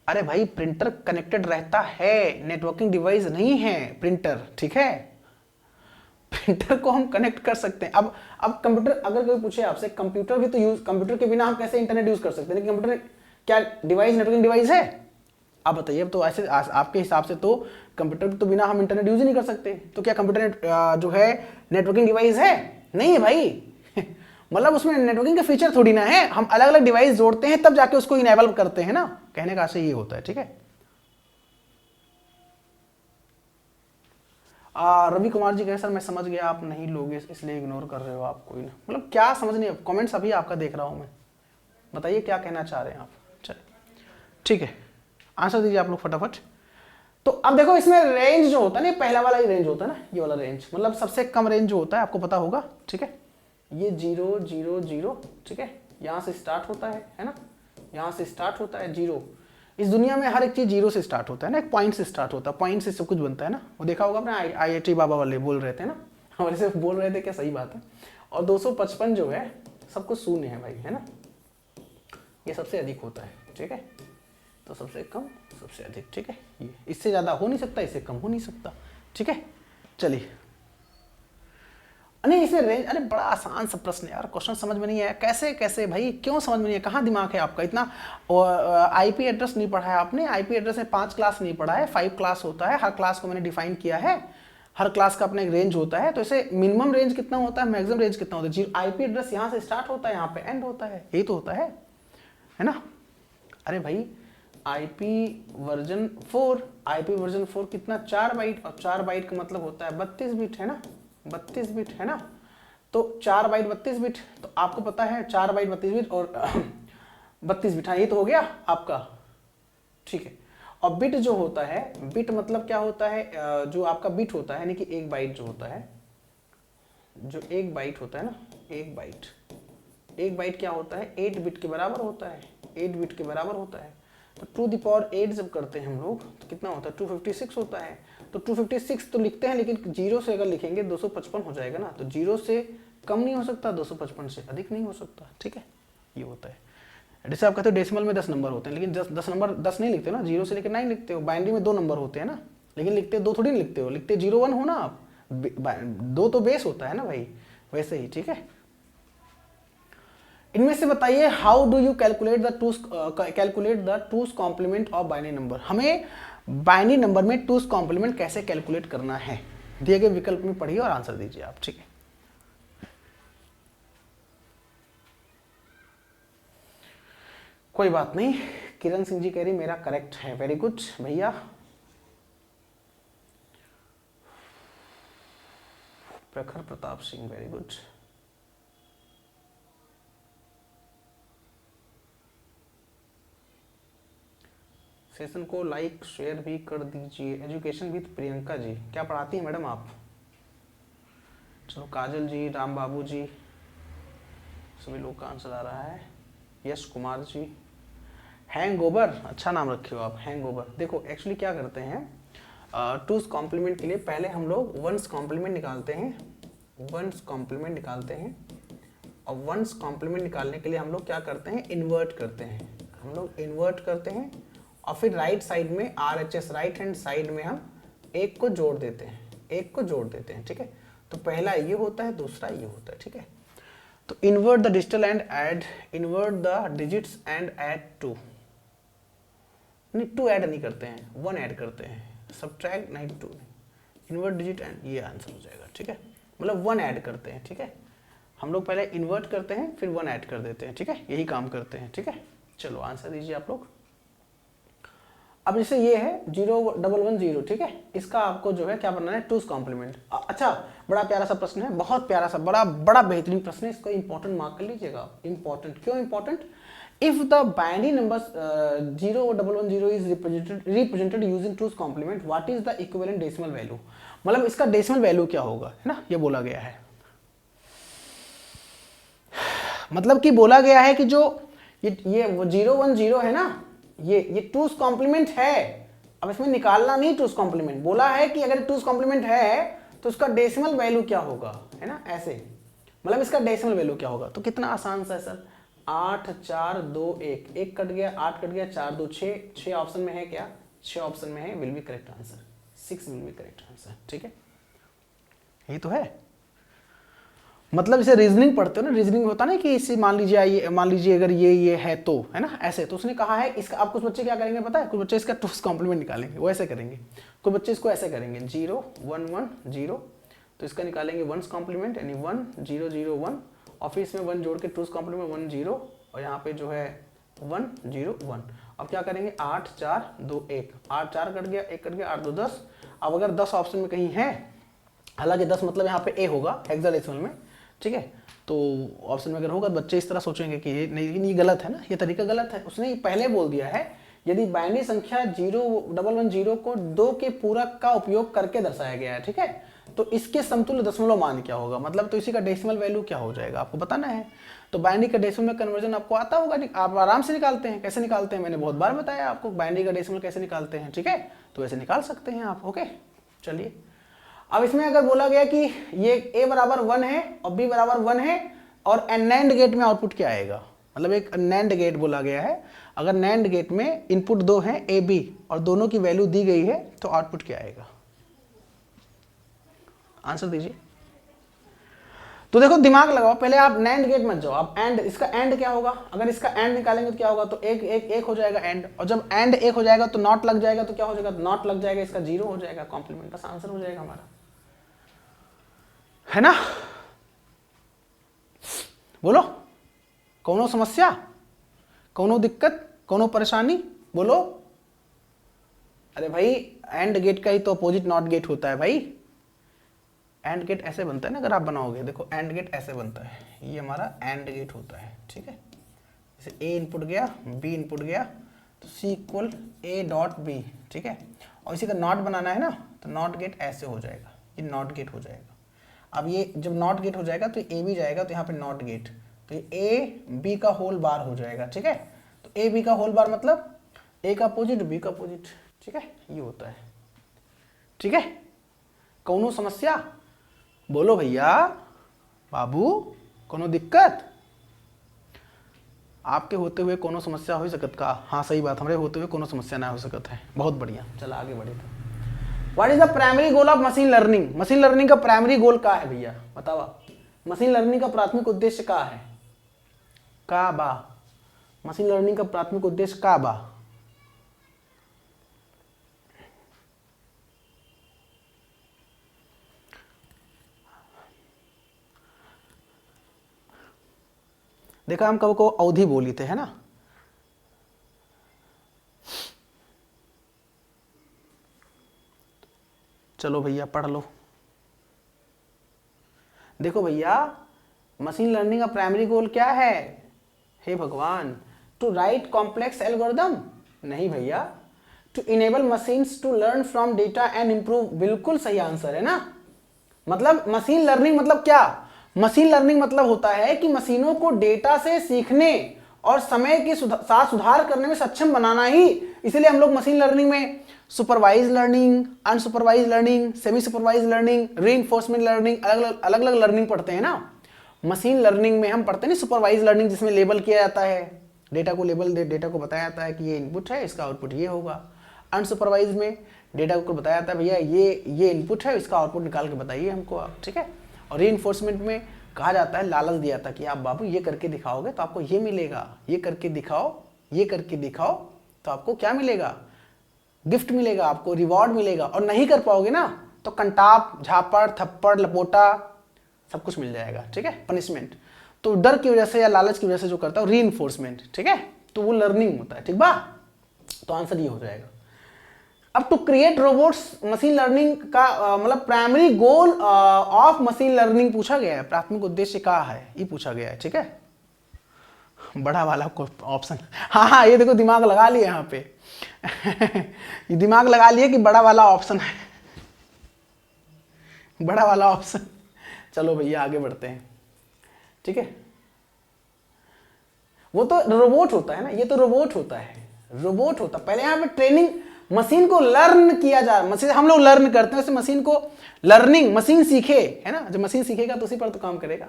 अरे भाई प्रिंटर कनेक्टेड रहता है, नेटवर्किंग डिवाइस नहीं है प्रिंटर, ठीक है। प्रिंटर को हम कनेक्ट कर सकते हैं। अब कंप्यूटर, अगर कोई पूछे आपसे कंप्यूटर भी तो यूज, कंप्यूटर के बिना हम कैसे इंटरनेट यूज कर सकते हैं? लेकिन कंप्यूटर क्या डिवाइस, नेटवर्किंग डिवाइस है? आप बताइए। अब तो ऐसे आपके हिसाब से तो कंप्यूटर तो बिना हम इंटरनेट यूज ही नहीं कर सकते। तो क्या कंप्यूटर जो है नेटवर्किंग डिवाइस है? नहीं है भाई। मतलब उसमें नेटवर्किंग के फीचर थोड़ी ना है, हम अलग अलग डिवाइस जोड़ते हैं तब जाके उसको इनेबल करते हैं ना। कहने का आशय ये होता है, ठीक है। रवि कुमार जी कहे सर मैं समझ गया, आप नहीं लोगे इसलिए इग्नोर कर रहे हो आप। कोई ना, मतलब क्या समझ नहीं, कमेंट्स अभी आपका देख रहा हूं मैं, बताइए क्या कहना चाह रहे हैं आप। चलिए ठीक है, आंसर दीजिए आप लोग फटाफट। तो अब देखो इसमें रेंज जो होता है ना, पहला वाला ही रेंज होता है ना, ये वाला रेंज, मतलब सबसे कम रेंज जो होता है आपको पता होगा, ठीक है। ये 0 0 0, ठीक है, यहां से स्टार्ट होता है ना, यहां से स्टार्ट होता है 0। इस दुनिया में हर एक चीज 0 से स्टार्ट होता है ना, एक पॉइंट से स्टार्ट होता है, पॉइंट से सब कुछ बनता है ना। वो देखा होगा आपने, IIT बाबा वाले बोल रहे थे ना, हमारे से बोल रहे थे, क्या सही बात है। और 255 जो है सब कुछ शून्य है भाई, है ना, ये सबसे अधिक होता है, ठीक है। तो सबसे कम सबसे अधिक, ठीक है, ये इससे ज्यादा हो नहीं सकता, इससे कम हो नहीं सकता, ठीक है। चलिए, नहीं इसमें रेंज, अरे बड़ा आसान सा प्रश्न है यार, क्वेश्चन समझ में नहीं आया, कैसे कैसे भाई, क्यों समझ में नहीं है, कहाँ दिमाग है आपका इतना। आईपी एड्रेस नहीं पढ़ा है आपने, आईपी एड्रेस में 5 क्लास नहीं पढ़ा है, 5 क्लास होता है, हर क्लास को मैंने डिफाइन किया है, हर क्लास का अपना एक रेंज होता है। तो इसे मिनिमम रेंज कितना होता है, मैक्सिमम रेंज कितना होता है। आईपी एड्रेस यहाँ से स्टार्ट होता है, यहाँ पे एंड होता है, यही तो होता है ना। अरे भाई आईपी वर्जन 4, आईपी वर्जन 4 कितना, 4 बाइट, और 4 बाइट का मतलब होता है 32 बिट, है ना, 32 बिट, है ना। तो 4 बाइट 32 बिट, तो आपको पता है 4 बाइट 32 बिट और 32 बिट, हाँ ये तो हो गया आपका, ठीक है। और बिट जो होता है, बिट मतलब क्या होता है, जो आपका बिट होता है, यानी कि 1 बाइट जो होता है, जो 1 बाइट होता है ना, 1 बाइट, 1 बाइट क्या होता है, 8 बिट के बराबर होता है, 8 बिट के बराबर होता है। तो 2 द पावर 8 जब करते हैं हम लोग तो कितना होता है, 256 होता है। तो 256 तो लिखते हैं, लेकिन 0 से अगर लिखेंगे 255 हो जाएगा ना। तो 0 से कम नहीं हो सकता, 255 से अधिक नहीं हो सकता, ठीक है, ये होता है। जैसे आप कहते हो डेसिमल में 10 नंबर होते हैं, लेकिन 10 नंबर 10 नहीं लिखते ना, 0 से लेकर 9 लिखते हो। बाइनरी में 2 नंबर होते हैं ना, लेकिन लिखते 2 थोड़ी नहीं लिखते हो, लिखते 0 1 हो ना आप, 2 तो बेस होता है ना भाई, वैसे ही, ठीक है। इनमें से बताइए how do you calculate the two's complement of binary number. हमें बाइनरी नंबर में टूस कॉम्प्लीमेंट कैसे कैलकुलेट करना है, दिए गए विकल्प में पढ़िए और आंसर दीजिए आप, ठीक है। कोई बात नहीं, किरण सिंह जी कह रही मेरा करेक्ट है, वेरी गुड भैया। प्रखर Pratap Singh, very good. Session को लाइक शेयर भी कर दीजिए। एजुकेशन विद प्रियंका जी, क्या पढ़ाती हैं मैडम आप? चलो काजल जी, राम बाबू जी, सभी लोग का आंसर आ रहा है। यश कुमार जी, हैंगओवर, अच्छा नाम रखे हो आप, हैंगओवर। देखो एक्चुअली क्या करते हैं, टूस कॉम्प्लीमेंट के लिए पहले हम लोग वंस कॉम्प्लीमेंट निकालते हैं, वंस कॉम्प्लीमेंट निकालते हैं, अब वंस कॉम्प्लीमेंट निकालने के लिए हम लोग क्या करते हैं, इन्वर्ट करते हैं, हम लोग इन्वर्ट करते हैं और फिर राइट साइड में RHS राइट हैंड साइड में हम एक को जोड़ देते हैं, एक को जोड़ देते हैं, ठीक है। तो पहला ये होता है, दूसरा ये होता है, ठीक है। तो invert the digital and add, invert the digits and add 2, नहीं 2 ऐड नहीं करते हैं, 1 ऐड करते हैं, सब्ट्रैक्ट नहीं 2 नहीं, इन्वर्ट डिजिट एंड, ये आंसर हो जाएगा, ठीक है। मतलब 1 ऐड करते हैं, ठीक है। हम लोग पहले इन्वर्ट करते हैं फिर 1 ऐड कर देते हैं, ठीक है, यही काम करते हैं, ठीक है। चलो आंसर दीजिए आप लोग। अब जैसे ये है 0110, ठीक है, इसका आपको जो है क्या बनाना है, 2's कॉम्प्लीमेंट। अच्छा, बड़ा प्यारा सा प्रश्न है, बहुत प्यारा सा, बड़ा बड़ा बेहतरीन प्रश्न है, इसको इंपॉर्टेंट मार्क कर लीजिएगा। इंपॉर्टेंट क्यों important? If the binary number 0110 is represented using 2's complement, what is the equivalent decimal value? मतलब इसका डेसिमल वैल्यू क्या होगा, है ना, ये बोला गया है। मतलब कि बोला गया है कि जो ये 010 है ना, ये 2's कॉम्प्लीमेंट है। अब इसमें निकालना नहीं 2's कॉम्प्लीमेंट, बोला है कि अगर 2's कॉम्प्लीमेंट है तो उसका डेसिमल वैल्यू क्या होगा, है ना, ऐसे। मतलब इसका डेसिमल वैल्यू क्या होगा? तो कितना आसान सा है सर, 8 4 2 1, 1 कट गया, 8 कट गया, 4 2 6, 6 ऑप्शन में है क्या, 6 ऑप्शन में है, will be correct answer, 6 will be correct answer, ठीक है। यही तो है, मतलब इसे रीजनिंग पढ़ते हो ना, रीजनिंग होता ना कि इसे मान लीजिए अगर ये है तो, है ना, ऐसे। तो उसने कहा है इसका, आप कुछ बच्चे क्या करेंगे पता है, कुछ बच्चे इसका 2's कॉम्प्लीमेंट निकालेंगे, वो ऐसे करेंगे, कुछ बच्चे इसको ऐसे करेंगे 0 1 1 0, तो इसका निकालेंगे 1's कॉम्प्लीमेंट यानी 1 0 0 1, और फिर इसमें 1 जोड़ के 2's कॉम्प्लीमेंट 1 0, और यहाँ पे जो है 1 0 1। अब क्या करेंगे, 8 4 2 1, 8 4 कट गया, 1 कट गया, 8 2 10। अब अगर 10 ऑप्शन में कहीं है, हालांकि 10 मतलब यहाँ पे ए होगा हेक्साडेसिमल में, ठीक है। तो ऑप्शन में अगर होगा तो बच्चे इस तरह सोचेंगे कि ये नहीं, ये गलत है ना, ये तरीका गलत है। उसने पहले बोल दिया है यदि बाइनरी संख्या 0110 को 2 के पूरक का उपयोग करके दर्शाया गया है, ठीक है, तो इसके समतुल्य दशमलव मान क्या होगा, मतलब तो इसी का डेसिमल वैल्यू क्या हो जाएगा आपको बताना है। तो बाइनरी का डेसिमल में कन्वर्जन आपको आता होगा, आप आराम से निकालते हैं। कैसे निकालते हैं मैंने बहुत बार बताया आपको, बाइनरी का डेसिमल कैसे निकालते हैं, ठीक है, तो ऐसे निकाल सकते हैं आप। ओके, चलिए अब इसमें अगर बोला गया कि ये a बराबर 1 है और b बराबर 1 है, और NAND गेट में आउटपुट क्या आएगा, मतलब एक NAND गेट बोला गया है, अगर NAND गेट में इनपुट 2 है a b और दोनों की वैल्यू दी गई है तो आउटपुट क्या आएगा, आंसर दीजिए। तो देखो दिमाग लगाओ, पहले आप NAND गेट मत जाओ, आप एंड, इसका एंड क्या होगा, अगर इसका एंड निकालेंगे तो क्या होगा, तो एक हो जाएगा एंड, और जब एंड एक हो जाएगा तो नॉट लग जाएगा, तो क्या हो जाएगा, नॉट लग जाएगा, इसका 0 हो जाएगा, कॉम्प्लीमेंट, बस आंसर हो जाएगा हमारा, है ना। बोलो, कौनो समस्या, कौनो दिक्कत, कौनो परेशानी, बोलो। अरे भाई एंड गेट का ही तो अपोजिट नॉट गेट होता है भाई, एंड गेट ऐसे बनता है ना, अगर आप बनाओगे, देखो एंड गेट ऐसे बनता है, ये हमारा एंड गेट होता है, ठीक है। जैसे ए इनपुट गया, बी इनपुट गया, तो सी इक्वल ए डॉट बी, ठीक है, और इसी का नॉट बनाना है ना, तो नॉट गेट ऐसे हो जाएगा, ये नॉट गेट हो जाएगा। अब ये जब नॉट गेट हो जाएगा तो ए भी जाएगा, तो यहाँ पे नॉट गेट, तो ये ए बी का होल बार हो जाएगा, ठीक है। तो ए बी का होल बार मतलब ए का अपोजिट बी का अपोजिट, ठीक है, ये होता है, ठीक है। कौनो समस्या, बोलो भैया बाबू, कोनो दिक्कत, आपके होते हुए कोनो समस्या हो सकत का, हाँ सही बात, हमारे होते हुए कोनो समस्या ना हो सकत है, बहुत बढ़िया। चलो आगे बढ़े तो what is the primary goal of machine learning, machine learning का प्राइमरी गोल क्या है भैया बतावा, मशीन लर्निंग का प्राथमिक उद्देश्य क्या है, का बा, मशीन लर्निंग का प्राथमिक उद्देश्य का बा, देखा हम कब को अवधि बोली थे, है ना। चलो भैया पढ़ लो, देखो भैया मशीन लर्निंग का प्राइमरी गोल क्या है, हे भगवान, टू राइट कॉम्प्लेक्स एल्गोरिदम, नहीं भैया, to enable machines to learn from data and improve, बिल्कुल सही आंसर है ना। मतलब मशीन लर्निंग मतलब क्या, मशीन लर्निंग मतलब होता है कि मशीनों को डेटा से सीखने और समय के साथ सुधार करने में सक्षम बनाना ही, इसलिए हम लोग मशीन लर्निंग में supervise learning, unsupervise learning, semi supervise learning, reinforcement learning, अलग अलग लर्निंग पढ़ते हैं ना। मशीन लर्निंग में हम पढ़ते नहीं सुपरवाइज लर्निंग, जिसमें लेबल किया जाता है, डेटा को लेबल डेटा को बताया जाता है कि ये इनपुट है, इसका आउटपुट ये होगा। अनसुपरवाइज में डेटा को बताया जाता है भैया ये इनपुट है, इसका आउटपुट निकाल के बताइए हमको आप, ठीक है। और रीइंफोर्समेंट में कहा जाता है, लालच दिया जाता है कि आप बाबू ये करके दिखाओगे तो आपको ये मिलेगा, ये करके दिखाओ, ये करके दिखाओ तो आपको क्या मिलेगा, गिफ्ट मिलेगा, आपको रिवॉर्ड मिलेगा। और नहीं कर पाओगे ना तो कंटाप, झापड़, थप्पड़, लपोटा सब कुछ मिल जाएगा, ठीक है, पनिशमेंट। तो डर की वजह से या लालच की वजह से जो करता है रीइंफोर्समेंट, ठीक है, तो वो लर्निंग होता है, ठीक बा। तो आंसर ये हो जाएगा। अब to create robots, machine learning का मतलब primary goal of machine learning पूछा गया है, प्राथमिक उद्देश्य क्या है ये पूछा गया है, ठीक है। बड़ा वाला ऑप्शन, हाँ ये देखो दिमाग लगा लिया यहाँ पे ये दिमाग लगा लिया कि बड़ा वाला ऑप्शन है बड़ा वाला ऑप्शन। चलो भैया आगे बढ़ते हैं, ठीक है। वो तो रोबोट होता है ना, ये तो रोबोट होता है, रोबोट होता। पहले यहाँ पे ट्रेनिंग, मशीन को लर्न किया जा, मशीन हम लोग लर्न करते हैं, मशीन को लर्निंग, मशीन सीखे, है ना, जब मशीन सीखेगा तो उसी पर तो काम करेगा।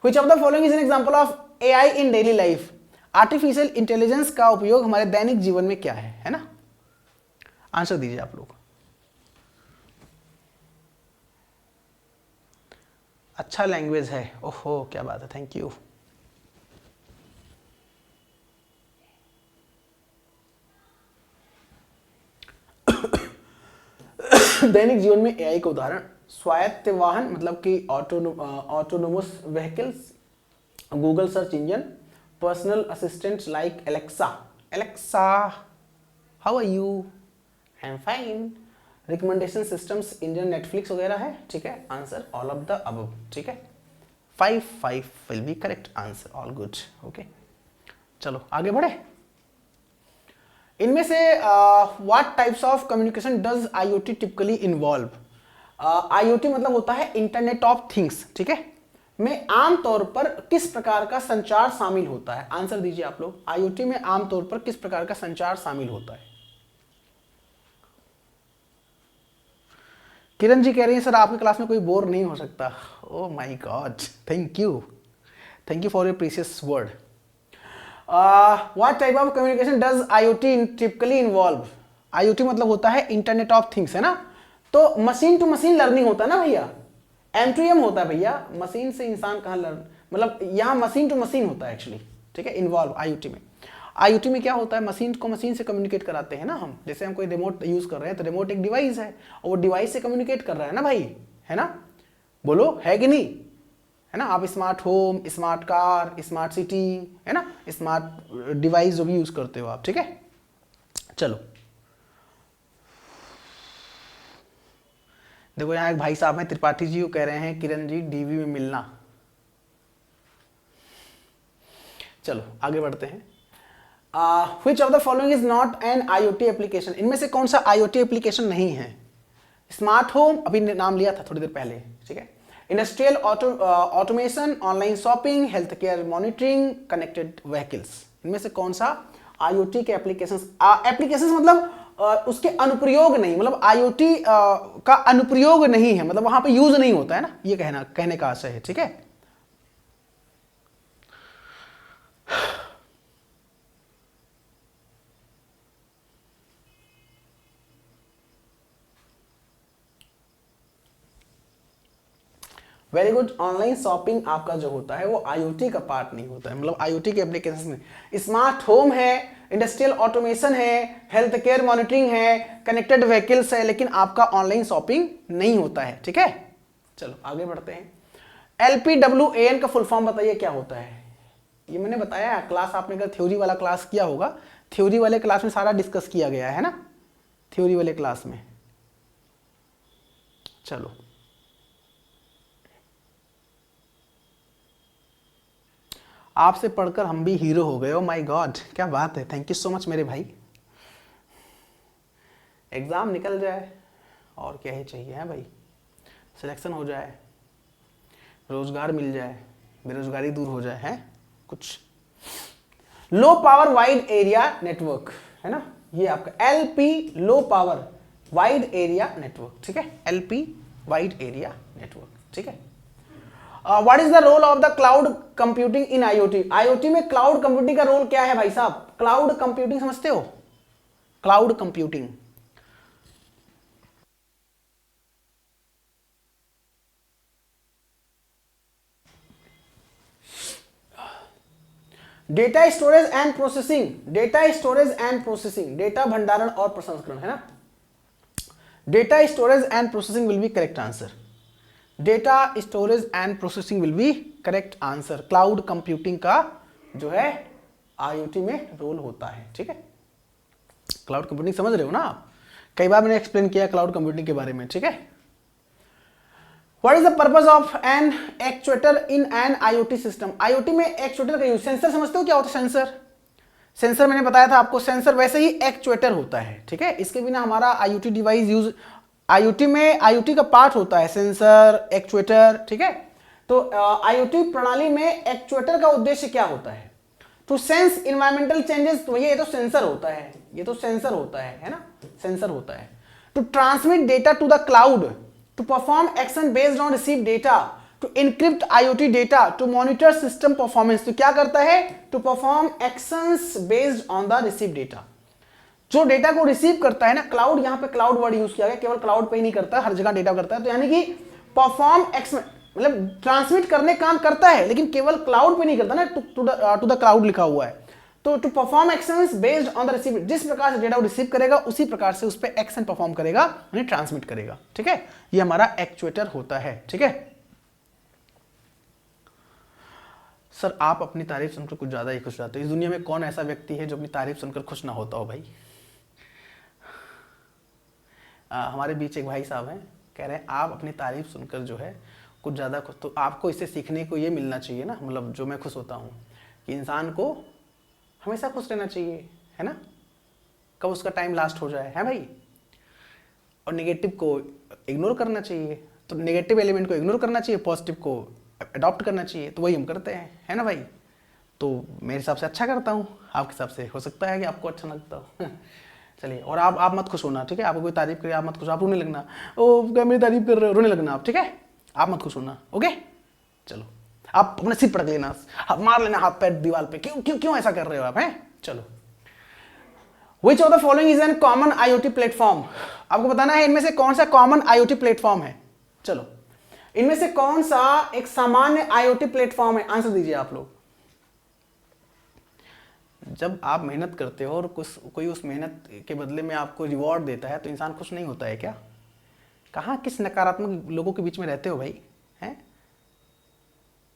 Which of the following is an example of AI in daily life, artificial intelligence का उपयोग हमारे दैनिक जीवन में क्या है ना। आंसर दीजिए आप लोग। अच्छा लैंग्वेज है, ओहो क्या बात है, थैंक यू। दैनिक जीवन में एआई का उदाहरण, स्वायत्त वाहन मतलब कि autonomous vehicles, Google search engine, personal assistants like Alexa, Alexa how are you, I am fine, recommendation systems, Indian Netflix वगैरह है, ठीक है। Answer all of the above, ठीक है। 5 will be correct answer, all good, okay. चलो आगे बढ़े। इनमें से what types of communication does IoT typically involve, IoT मतलब होता है इंटरनेट ऑफ थिंग्स, ठीक है, में आमतौर पर किस प्रकार का संचार शामिल होता है। आंसर दीजिए आप लोग, आईओटी में आमतौर पर किस प्रकार का संचार शामिल होता है। किरण जी कह रही है सर आपकी क्लास में कोई बोर नहीं हो सकता। Oh my God, thank you for your precious word. What type of communication does IoT typically involve, IoT मतलब होता है इंटरनेट ऑफ थिंग्स, है ना। तो मशीन टू मशीन लर्निंग होता है ना भैया, M2M होता है भैया, मशीन से इंसान कहाँ लर्न, मतलब यहाँ मशीन टू मशीन होता है एक्चुअली, ठीक है, इन्वॉल्व आईओटी में। आईओटी में क्या होता है, मशीन को मशीन से कम्युनिकेट कराते हैं ना हम, जैसे हम कोई रिमोट यूज कर रहे हैं तो रिमोट एक डिवाइस है और वो डिवाइस से कम्युनिकेट कर रहा है ना भाई, है ना, बोलो है कि नहीं, है ना। आप smart home, smart car, smart city, है ना, स्मार्ट डिवाइस जो भी यूज करते हो आप, ठीक है। चलो देखो यहाँ एक भाई साहब हैं त्रिपाठी जी, वो कह रहे हैं किरण जी डीवी में मिलना। चलो आगे बढ़ते हैं। Which of the following is not an IoT application, इनमें से कौन सा आईओटी एप्लीकेशन नहीं है। स्मार्ट होम अभी नाम लिया था थोड़ी देर पहले, ठीक है। Industrial automation, online shopping, health care monitoring, connected vehicles, इनमें से कौन सा आईओटी के एप्लीकेशंस, एप्लीकेशंस मतलब उसके अनुप्रयोग नहीं, मतलब आईओटी का अनुप्रयोग नहीं है, मतलब वहां पे यूज नहीं होता है ना, ये कहने का आशय है, ठीक है। Very good. ऑनलाइन शॉपिंग आपका जो होता है वो आईओटी का पार्ट नहीं होता है, मतलब आईओटी के एप्लीकेशन में स्मार्ट होम है, इंडस्ट्रियल ऑटोमेशन है, हेल्थ केयर मॉनिटरिंग है, कनेक्टेड व्हीकल्स है, लेकिन आपका ऑनलाइन शॉपिंग नहीं होता है, ठीक है। चलो आगे बढ़ते हैं। LPWAN का फुल फॉर्म बताइए क्या होता है। ये मैंने बताया क्लास, आपने अगर थ्योरी वाला क्लास किया होगा, थ्योरी वाले क्लास में सारा डिस्कस किया गया है ना, थ्योरी वाले क्लास में। चलो आपसे पढ़कर हम भी हीरो हो गए, ओ माय गॉड क्या बात है, थैंक यू सो मच मेरे भाई। एग्जाम निकल जाए और क्या ही चाहिए है भाई, सिलेक्शन हो जाए, रोजगार मिल जाए, बेरोजगारी दूर हो जाए, है कुछ। Low power wide area network है ना, ये आपका LP low power wide area network, ठीक है, LP वाइड एरिया नेटवर्क, ठीक है। What is the role of the cloud computing in IoT? IoT में क्लाउड कंप्यूटिंग का रोल क्या है भाई साहब? क्लाउड कंप्यूटिंग समझते हो? Cloud computing, data storage and processing, data storage and processing, data भंडारण और प्रसंस्करण, है ना? Data storage and processing will be correct answer. Data storage and processing will be correct answer. Cloud computing का जो है आईओटी में रोल होता है, ठीक है? क्लाउड कंप्यूटिंग समझ रहे हो ना आप? कई बार मैंने एक्सप्लेन किया क्लाउड कंप्यूटिंग के बारे में, ठीक है? What is the purpose of an actuator in an IoT system? IoT में एक्चुएटर का यूज, सेंसर समझते हो क्या होता है? सेंसर, सेंसर मैंने बताया था आपको, सेंसर वैसे ही एक्चुएटर होता है, ठीक है? इसके बिना हमारा IoT डिवाइस यूज, IoT में IoT का पार्ट होता है सेंसर, एक्चुएटर, ठीक है? तो IoT प्रणाली में एक्चुएटर का उद्देश्य क्या होता है? टू सेंस इन्वायरमेंटल चेंजेस, तो ये तो सेंसर होता है, ये तो सेंसर होता है ना? सेंसर होता है। To transmit data to the cloud, to perform action based on received data, to encrypt IoT data, to monitor system performance। तो क्या करता है? To perform actions based on the received data। जो डेटा को receive करता है ना, cloud, यहाँ पे क्लाउड वर्ड यूज किया गया, केवल क्लाउड पे ही नहीं करता, हर जगह डेटा करता है। तो यानी कि परफॉर्म एक्शन मतलब ट्रांसमिट करने काम करता है, लेकिन केवल क्लाउड पे नहीं करता ना, टू द क्लाउड लिखा हुआ है। तो to perform actions based on the receive, जिस प्रकार से डेटा रिसीव करेगा उसी प्रकार से उस पर एक्शन परफॉर्म करेगा, यानी ट्रांसमिट करेगा, ठीक है? ये हमारा एक्चुएटर होता है, ठीक है? सर आप अपनी तारीफ सुनकर कुछ ज्यादा ही खुश रहते हो। इस दुनिया में कौन ऐसा व्यक्ति है जो अपनी तारीफ सुनकर खुश ना होता हो भाई? हमारे बीच एक भाई साहब हैं, कह रहे हैं आप अपनी तारीफ सुनकर जो है कुछ ज्यादा खुश, तो आपको इससे सीखने को ये मिलना चाहिए ना, मतलब जो मैं खुश होता हूँ कि इंसान को हमेशा खुश रहना चाहिए, है ना? कब उसका टाइम लास्ट हो जाए, है भाई? और नेगेटिव को इग्नोर करना चाहिए, तो नेगेटिव एलिमेंट को इग्नोर करना चाहिए, पॉजिटिव को अडॉप्ट करना चाहिए, तो वही हम करते हैं, है ना भाई? तो मेरे हिसाब से अच्छा करता हूँ, आपके हिसाब से हो सकता है कि आपको अच्छा लगता हो। चलिए, और आप मत खुश होना, ठीक है? आपको कोई तारीफ करे आप मत खुश, आप रोने लगना, ओ क्या मेरी तारीफ कर रहे हो, रोने लगना आप, ठीक है? आप मत खुश होना, ओके? चलो, आप अपने सिर पटक लेना, मार लेना हाथ पैर दीवार पे, क्यों क्यों क्यों ऐसा कर रहे हो आप, हैं? चलो, Which of the following is a common IoT platform? आपको बताना है इनमें से कौन सा कॉमन IoT प्लेटफॉर्म है। चलो, इनमें से कौन सा एक सामान्य IoT प्लेटफॉर्म है? आंसर दीजिए आप लोग। जब आप मेहनत करते हो और कोई उस मेहनत के बदले में आपको रिवॉर्ड देता है तो इंसान खुश नहीं होता है क्या? कहाँ किस नकारात्मक लोगों के बीच में रहते हो भाई, हैं?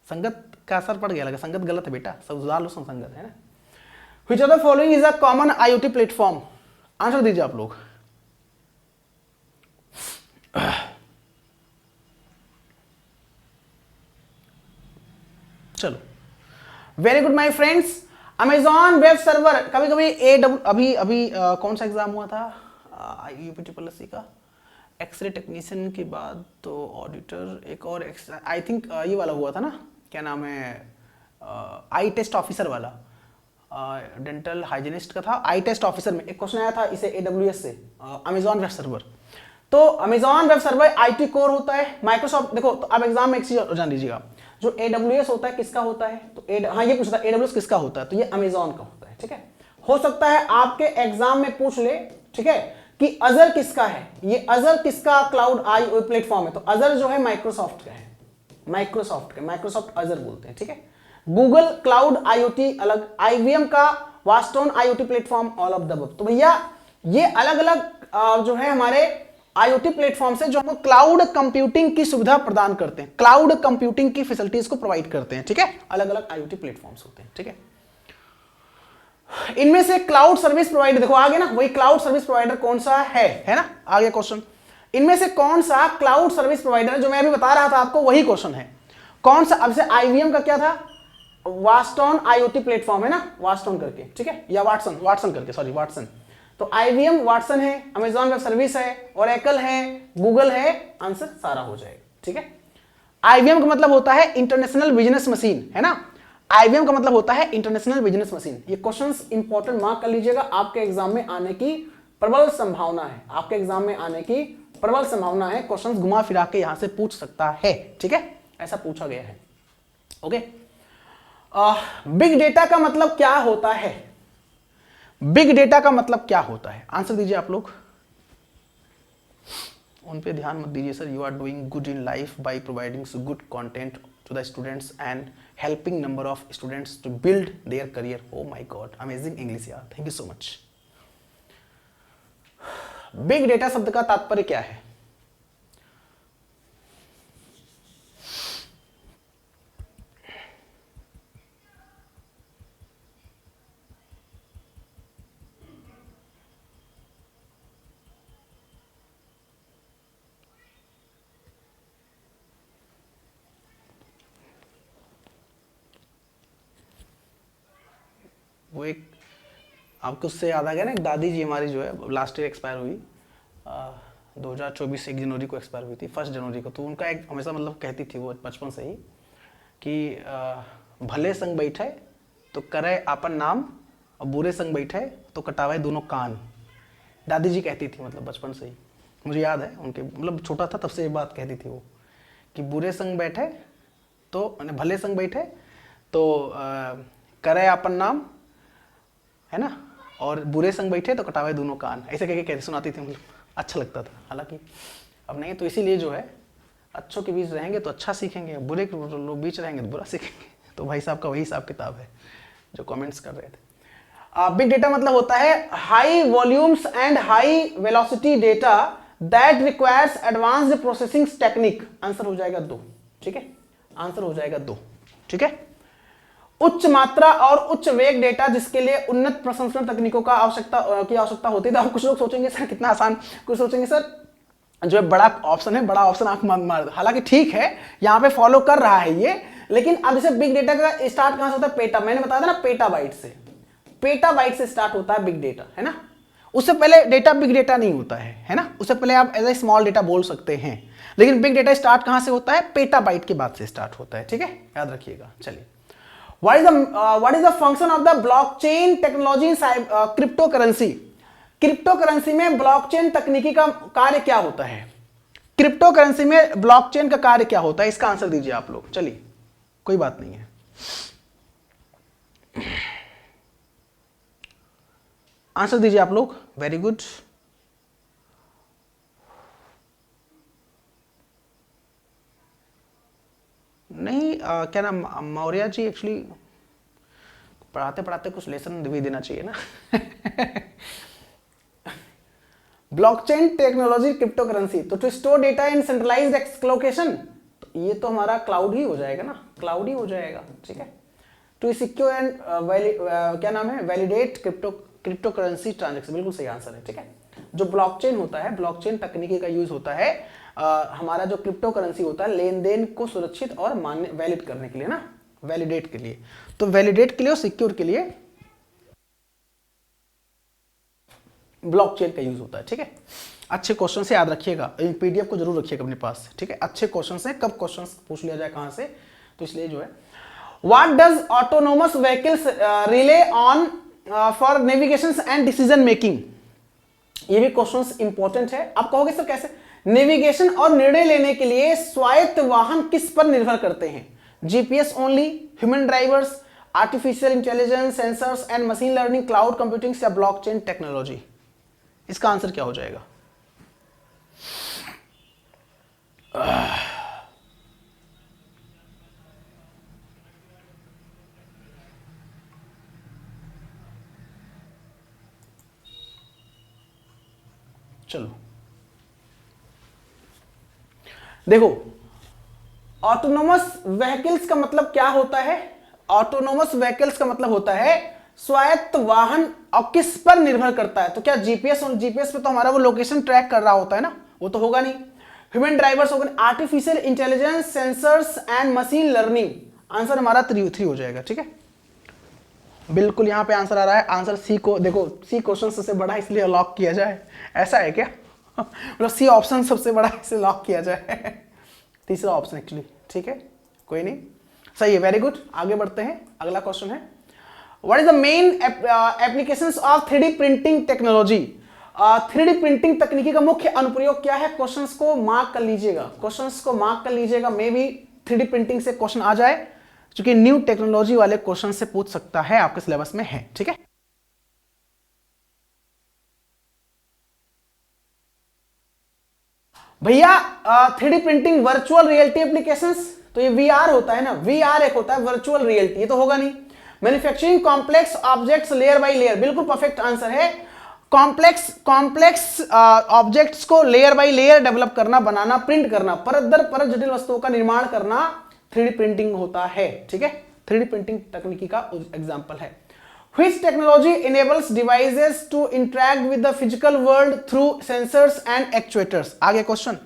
संगत का असर पड़ गया, लगा संगत गलत है बेटा, सुधार लो संगत, है ना? Which of the following is a common IoT platform? Answer दीजिए आप लोग। चलो, very good my friends. Amazon web server, कभी कभी अभी कौन सा एग्जाम हुआ था यूपीटीपीएससी का? एक्सरे टेक्नीशियन के बाद तो ऑडिटर, एक और आई थिंक ये वाला हुआ था ना, क्या नाम है, आई टेस्ट ऑफिसर वाला, डेंटल हाइजीनिस्ट का था। आई टेस्ट ऑफिसर में एक क्वेश्चन आया था इसे AWS से, अमेजॉन वेब सर्वर। तो Amazon web server IT core होता है, माइक्रोसॉफ्ट, देखो तो अब एग्जाम में एक चीज जान लीजिएगा, जो AWS होता है किसका होता है? तो हाँ ये पूछता है AWS किसका होता है, तो ये अमेजॉन का होता है, ठीक है? हो सकता है आपके एग्जाम में पूछ ले, ठीक है, कि अजर किसका है, ये अजर किसका क्लाउड आई प्लेटफॉर्म है? तो अजर जो है माइक्रोसॉफ्ट का है, माइक्रोसॉफ्ट अजर बोलते हैं, ठीक है? गूगल क्लाउड IoT अलग, IBM का वास्टोन IoT platform, all of the above. तो भैया ये अलग अलग जो है हमारे IoT प्लेटफॉर्म से जो हमको क्लाउड कंप्यूटिंग की सुविधा प्रदान करते हैं, क्लाउड कंप्यूटिंग की फैसिलिटीज को प्रोवाइड करते हैं, ठीक है? अलग अलग IoT प्लेटफॉर्म्स होते हैं, ठीक है? इनमें से क्लाउड सर्विस प्रोवाइडर, देखो आगे ना, वही क्लाउड सर्विस प्रोवाइडर कौन सा है ना? आगे क्वेश्चन, इनमें से कौन सा क्लाउड सर्विस प्रोवाइडर है? जो मैं अभी बता रहा था आपको वही क्वेश्चन है, कौन सा? अब से IBM का क्या था? वास्टोन IoT प्लेटफॉर्म है ना, वास्टोन करके, ठीक है? या वाटसन करके, सॉरी वाटसन। तो IBM वाटसन है, अमेजॉन वेब सर्विस है, ओरेकल है, गूगल है, आंसर सारा हो जाएगा, ठीक है? IBM का मतलब होता है इंटरनेशनल बिजनेस मशीन, है ना? IBM का मतलब होता है इंटरनेशनल बिजनेस मशीन। ये क्वेश्चंस इंपॉर्टेंट मार्क कर लीजिएगा, आपके एग्जाम में आने की प्रबल संभावना है, आपके एग्जाम में आने की प्रबल संभावना है, क्वेश्चंस घुमा फिरा के यहां से पूछ सकता है, ठीक है? ऐसा पूछा गया है। ओके, बिग डेटा का मतलब क्या होता है? बिग डेटा का मतलब क्या होता है? आंसर दीजिए आप लोग। उन पे ध्यान मत दीजिए sir. You are doing good in life by providing good content to the students and helping number of students to build their career. Oh my god, amazing English यार, thank you so much. Big data शब्द का तात्पर्य क्या है? वो एक आपको उससे याद आ गया ना, एक दादी जी हमारी जो है लास्ट ईयर एक्सपायर हुई, 2024 1 जनवरी को एक्सपायर हुई थी, 1 जनवरी को। तो उनका एक हमेशा मतलब कहती थी वो बचपन से ही कि भले संग बैठे तो करे आपन नाम और बुरे संग बैठे तो कटावे दोनों कान। दादी जी कहती थी, मतलब बचपन से ही मुझे याद है उनके, मतलब छोटा था तब से ये बात कहती थी वो कि बुरे संग बैठे तो भले संग बैठे तो करे आपन नाम, है ना, और बुरे संग बैठे तो कटावे दोनों कान। ऐसे कह के कहती सुनाती थी, मतलब अच्छा लगता था। हालांकि अब नहीं, तो इसीलिए जो है अच्छों के बीच रहेंगे तो अच्छा सीखेंगे, बुरे के लोग बीच रहेंगे तो बुरा सीखेंगे। तो भाई साहब का वही हिसाब किताब है जो कमेंट्स कर रहे थे। बिग डेटा मतलब होता है high volumes and high velocity data that requires advanced processing technique. Answer हो जाएगा 2, ठीक है, आंसर हो जाएगा 2, ठीक है। उच्च मात्रा और उच्च वेग डेटा जिसके लिए उन्नत प्रसंस्करण तकनीकों का आवश्यकता होती है। तो आप कुछ लोग सोचेंगे सर कितना आसान, कुछ सोचेंगे सर जो है बड़ा ऑप्शन है, बड़ा ऑप्शन आंख मार दो। हालांकि ठीक है, यहां पे फॉलो कर रहा है ये, लेकिन अब जैसे बिग डेटा का स्टार्ट कहां से होता है? पेटा, मैंने बताया था ना, पेटाबाइट से। पेटाबाइट से स्टार्ट होता है बिग डेटा, है ना। उससे पहले डेटा बिग डेटा नहीं होता है ना। उससे पहले आप एज ए स्मॉल डेटा बोल सकते हैं, लेकिन बिग डेटा स्टार्ट कहां से होता है? पेटाबाइट के बाद से स्टार्ट होता है, ठीक है, याद रखिएगा। चलिए, what is the function of the blockchain technology in cryptocurrency? Cryptocurrency में ब्लॉकचेन तकनीकी का कार्य क्या होता है? क्रिप्टोकरेंसी में ब्लॉकचेन का कार्य क्या होता है? इसका आंसर दीजिए आप लोग। चलिए, कोई बात नहीं है, आंसर दीजिए आप लोग। Very good. नहीं, क्या नाम, मौर्य जी एक्चुअली पढ़ाते पढ़ाते कुछ लेसन भी देना चाहिए ना। ब्लॉकचेन टेक्नोलॉजी क्रिप्टोकरेंसी, तो to store data in centralized location, तो ये तो हमारा क्लाउड ही हो जाएगा ना, क्लाउड ही हो जाएगा, ठीक है। टू सिक्योर एंड क्या नाम है, वैलिडेट क्रिप्टोकरेंसी ट्रांजैक्शन, बिल्कुल सही आंसर है, ठीक है। जो ब्लॉकचेन होता है, ब्लॉकचेन तकनीकी का यूज होता है हमारा जो क्रिप्टो करेंसी होता है लेन देन को सुरक्षित और मान्य वैलिड करने के लिए ना, वैलिडेट के लिए। तो वैलिडेट के लिए और सिक्योर के लिए ब्लॉकचेन का यूज होता है, ठीक है। अच्छे क्वेश्चन से याद रखिएगा, पीडीएफ को जरूर रखिएगा अपने पास, ठीक है। अच्छे क्वेश्चन से कब क्वेश्चन पूछ लिया जाए कहां से, तो इसलिए जो है what does autonomous vehicles relay on for navigation and decision making. ये भी क्वेश्चन इंपॉर्टेंट है। आप कहोगे सर कैसे? नेविगेशन और निर्णय लेने के लिए स्वायत्त वाहन किस पर निर्भर करते हैं? GPS only, human drivers, artificial intelligence, sensors and machine learning, cloud computing या ब्लॉकचेन टेक्नोलॉजी। इसका आंसर क्या हो जाएगा? चलो देखो, ऑटोनोमस व्हीकल्स का मतलब क्या होता है? ऑटोनोमस व्हीकल्स का मतलब होता है स्वायत्त वाहन, और किस पर निर्भर करता है? तो क्या जीपीएस, और जीपीएस पे तो हमारा वो लोकेशन ट्रैक कर रहा होता है ना, वो तो होगा नहीं। ह्यूमन ड्राइवर्स होगा, artificial intelligence, sensors and machine learning. Answer हमारा 3 हो जाएगा, ठीक है। बिल्कुल यहां पे आंसर आ रहा है, आंसर सी को देखो, सी क्वेश्चन सबसे बड़ा इसलिए लॉक किया जाए, ऐसा है क्या? मतलब सी ऑप्शन सबसे बड़ा इसलिए लॉक किया जाए। तीसरा ऑप्शन एक्चुअली, ठीक है, कोई नहीं, सही है, वेरी गुड। आगे बढ़ते हैं, अगला क्वेश्चन है what is the main applications of 3D printing technology. 3D printing तकनीकी का मुख्य अनुप्रयोग क्या है? क्वेश्चंस को मार्क कर लीजिएगा, क्वेश्चंस को मार्क कर लीजिएगा। मे बी 3D प्रिंटिंग से क्वेश्चन आ जाए, क्योंकि न्यू टेक्नोलॉजी वाले क्वेश्चन से पूछ सकता है, आपके सिलेबस में है। ठीक है, भैया 3D printing virtual reality applications, तो ये VR होता है ना, VR एक होता है वर्चुअल रियलिटी, ये तो होगा नहीं। Manufacturing complex objects layer by layer, बिल्कुल परफेक्ट आंसर है। कॉम्प्लेक्स ऑब्जेक्ट्स को लेयर बाय लेयर डेवलप करना, बनाना, प्रिंट करना, परत दर परत जटिल वस्तुओं का निर्माण करना 3D प्रिंटिंग होता है। ठीक है, 3D प्रिंटिंग तकनीकी का एग्जांपल है। Which technology enables devices to interact with the physical world through sensors and actuators? आगे क्वेश्चन,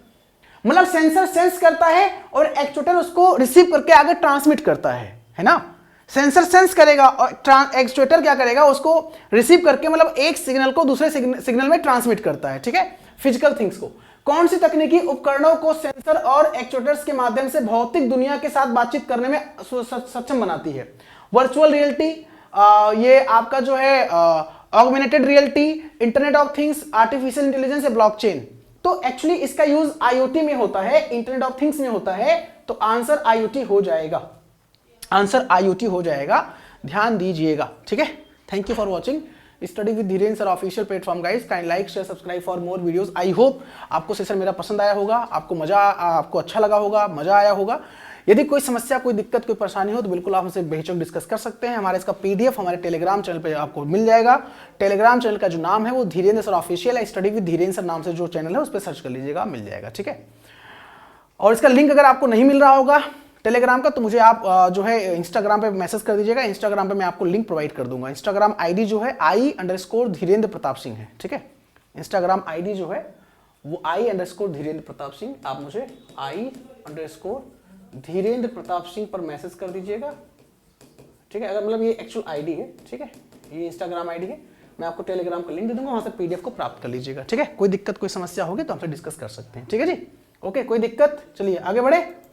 मतलब सेंसर सेंस करता है और एक्चुएटर उसको रिसीव करके आगे ट्रांसमिट करता है ना। सेंसर सेंस करेगा और एक्चुएटर क्या करेगा, उसको रिसीव करके मतलब एक सिग्नल को दूसरे सिग्नल में ट्रांसमिट करता है। ठीक है, फिजिकल थिंग्स को। कौन सी तकनीकी उपकरणों को सेंसर और एक्चुएटर्स के माध्यम से भौतिक दुनिया के साथ बातचीत करने में सक्षम बनाती है? वर्चुअल रियलिटी, ये आपका जो है augmented reality, internet of things, artificial intelligence या ब्लॉकचेन। तो एक्चुअली इसका यूज IoT में होता है, इंटरनेट ऑफ थिंग्स में होता है, तो आंसर IoT हो जाएगा, आंसर IoT हो जाएगा, ध्यान दीजिएगा। ठीक है, thank you for watching study with Dhirendra sir official platform guys. Kind like share subscribe for more videos. I hope आपको सेशन मेरा पसंद आया होगा, आपको अच्छा लगा होगा, मजा आया होगा। यदि कोई समस्या, कोई दिक्कत, कोई परेशानी हो तो बिल्कुल आप हमसे बेहिचक डिस्कस कर सकते हैं। हमारे इसका PDF हमारे टेलीग्राम चैनल पे आपको मिल जाएगा। टेलीग्राम चैनल का जो नाम है वो धीरेन्द्र सर ऑफिशियल है, स्टडी विद धीरेन्द्र सर नाम से जो चैनल है उस पर सर्च कर लीजिएगा, मिल जाएगा। ठीक है, और इसका लिंक अगर आपको नहीं मिल रहा होगा टेलीग्राम का, तो मुझे आप जो है इंस्टाग्राम पे मैसेज कर दीजिएगा। इंस्टाग्राम पे मैं आपको लिंक प्रोवाइड कर दूंगा। इंस्टाग्राम ID जो है I_धीरेन्द्र प्रताप सिंह है। ठीक है, इंस्टाग्राम ID जो है वो I_धीरेन्द्र प्रताप सिंह, आप मुझे I_धीरेन्द्र प्रताप सिंह पर मैसेज कर दीजिएगा। ठीक है, अगर मतलब ये एक्चुअल ID है। ठीक है, ये इंस्टाग्राम ID है, मैं आपको टेलीग्राम का लिंक दे दूंगा, वहां से PDF को प्राप्त कर लीजिएगा। ठीक है, कोई दिक्कत, कोई समस्या होगी तो हमसे डिस्कस कर सकते हैं। ठीक है जी, ओके, कोई दिक्कत, चलिए आगे बढ़े।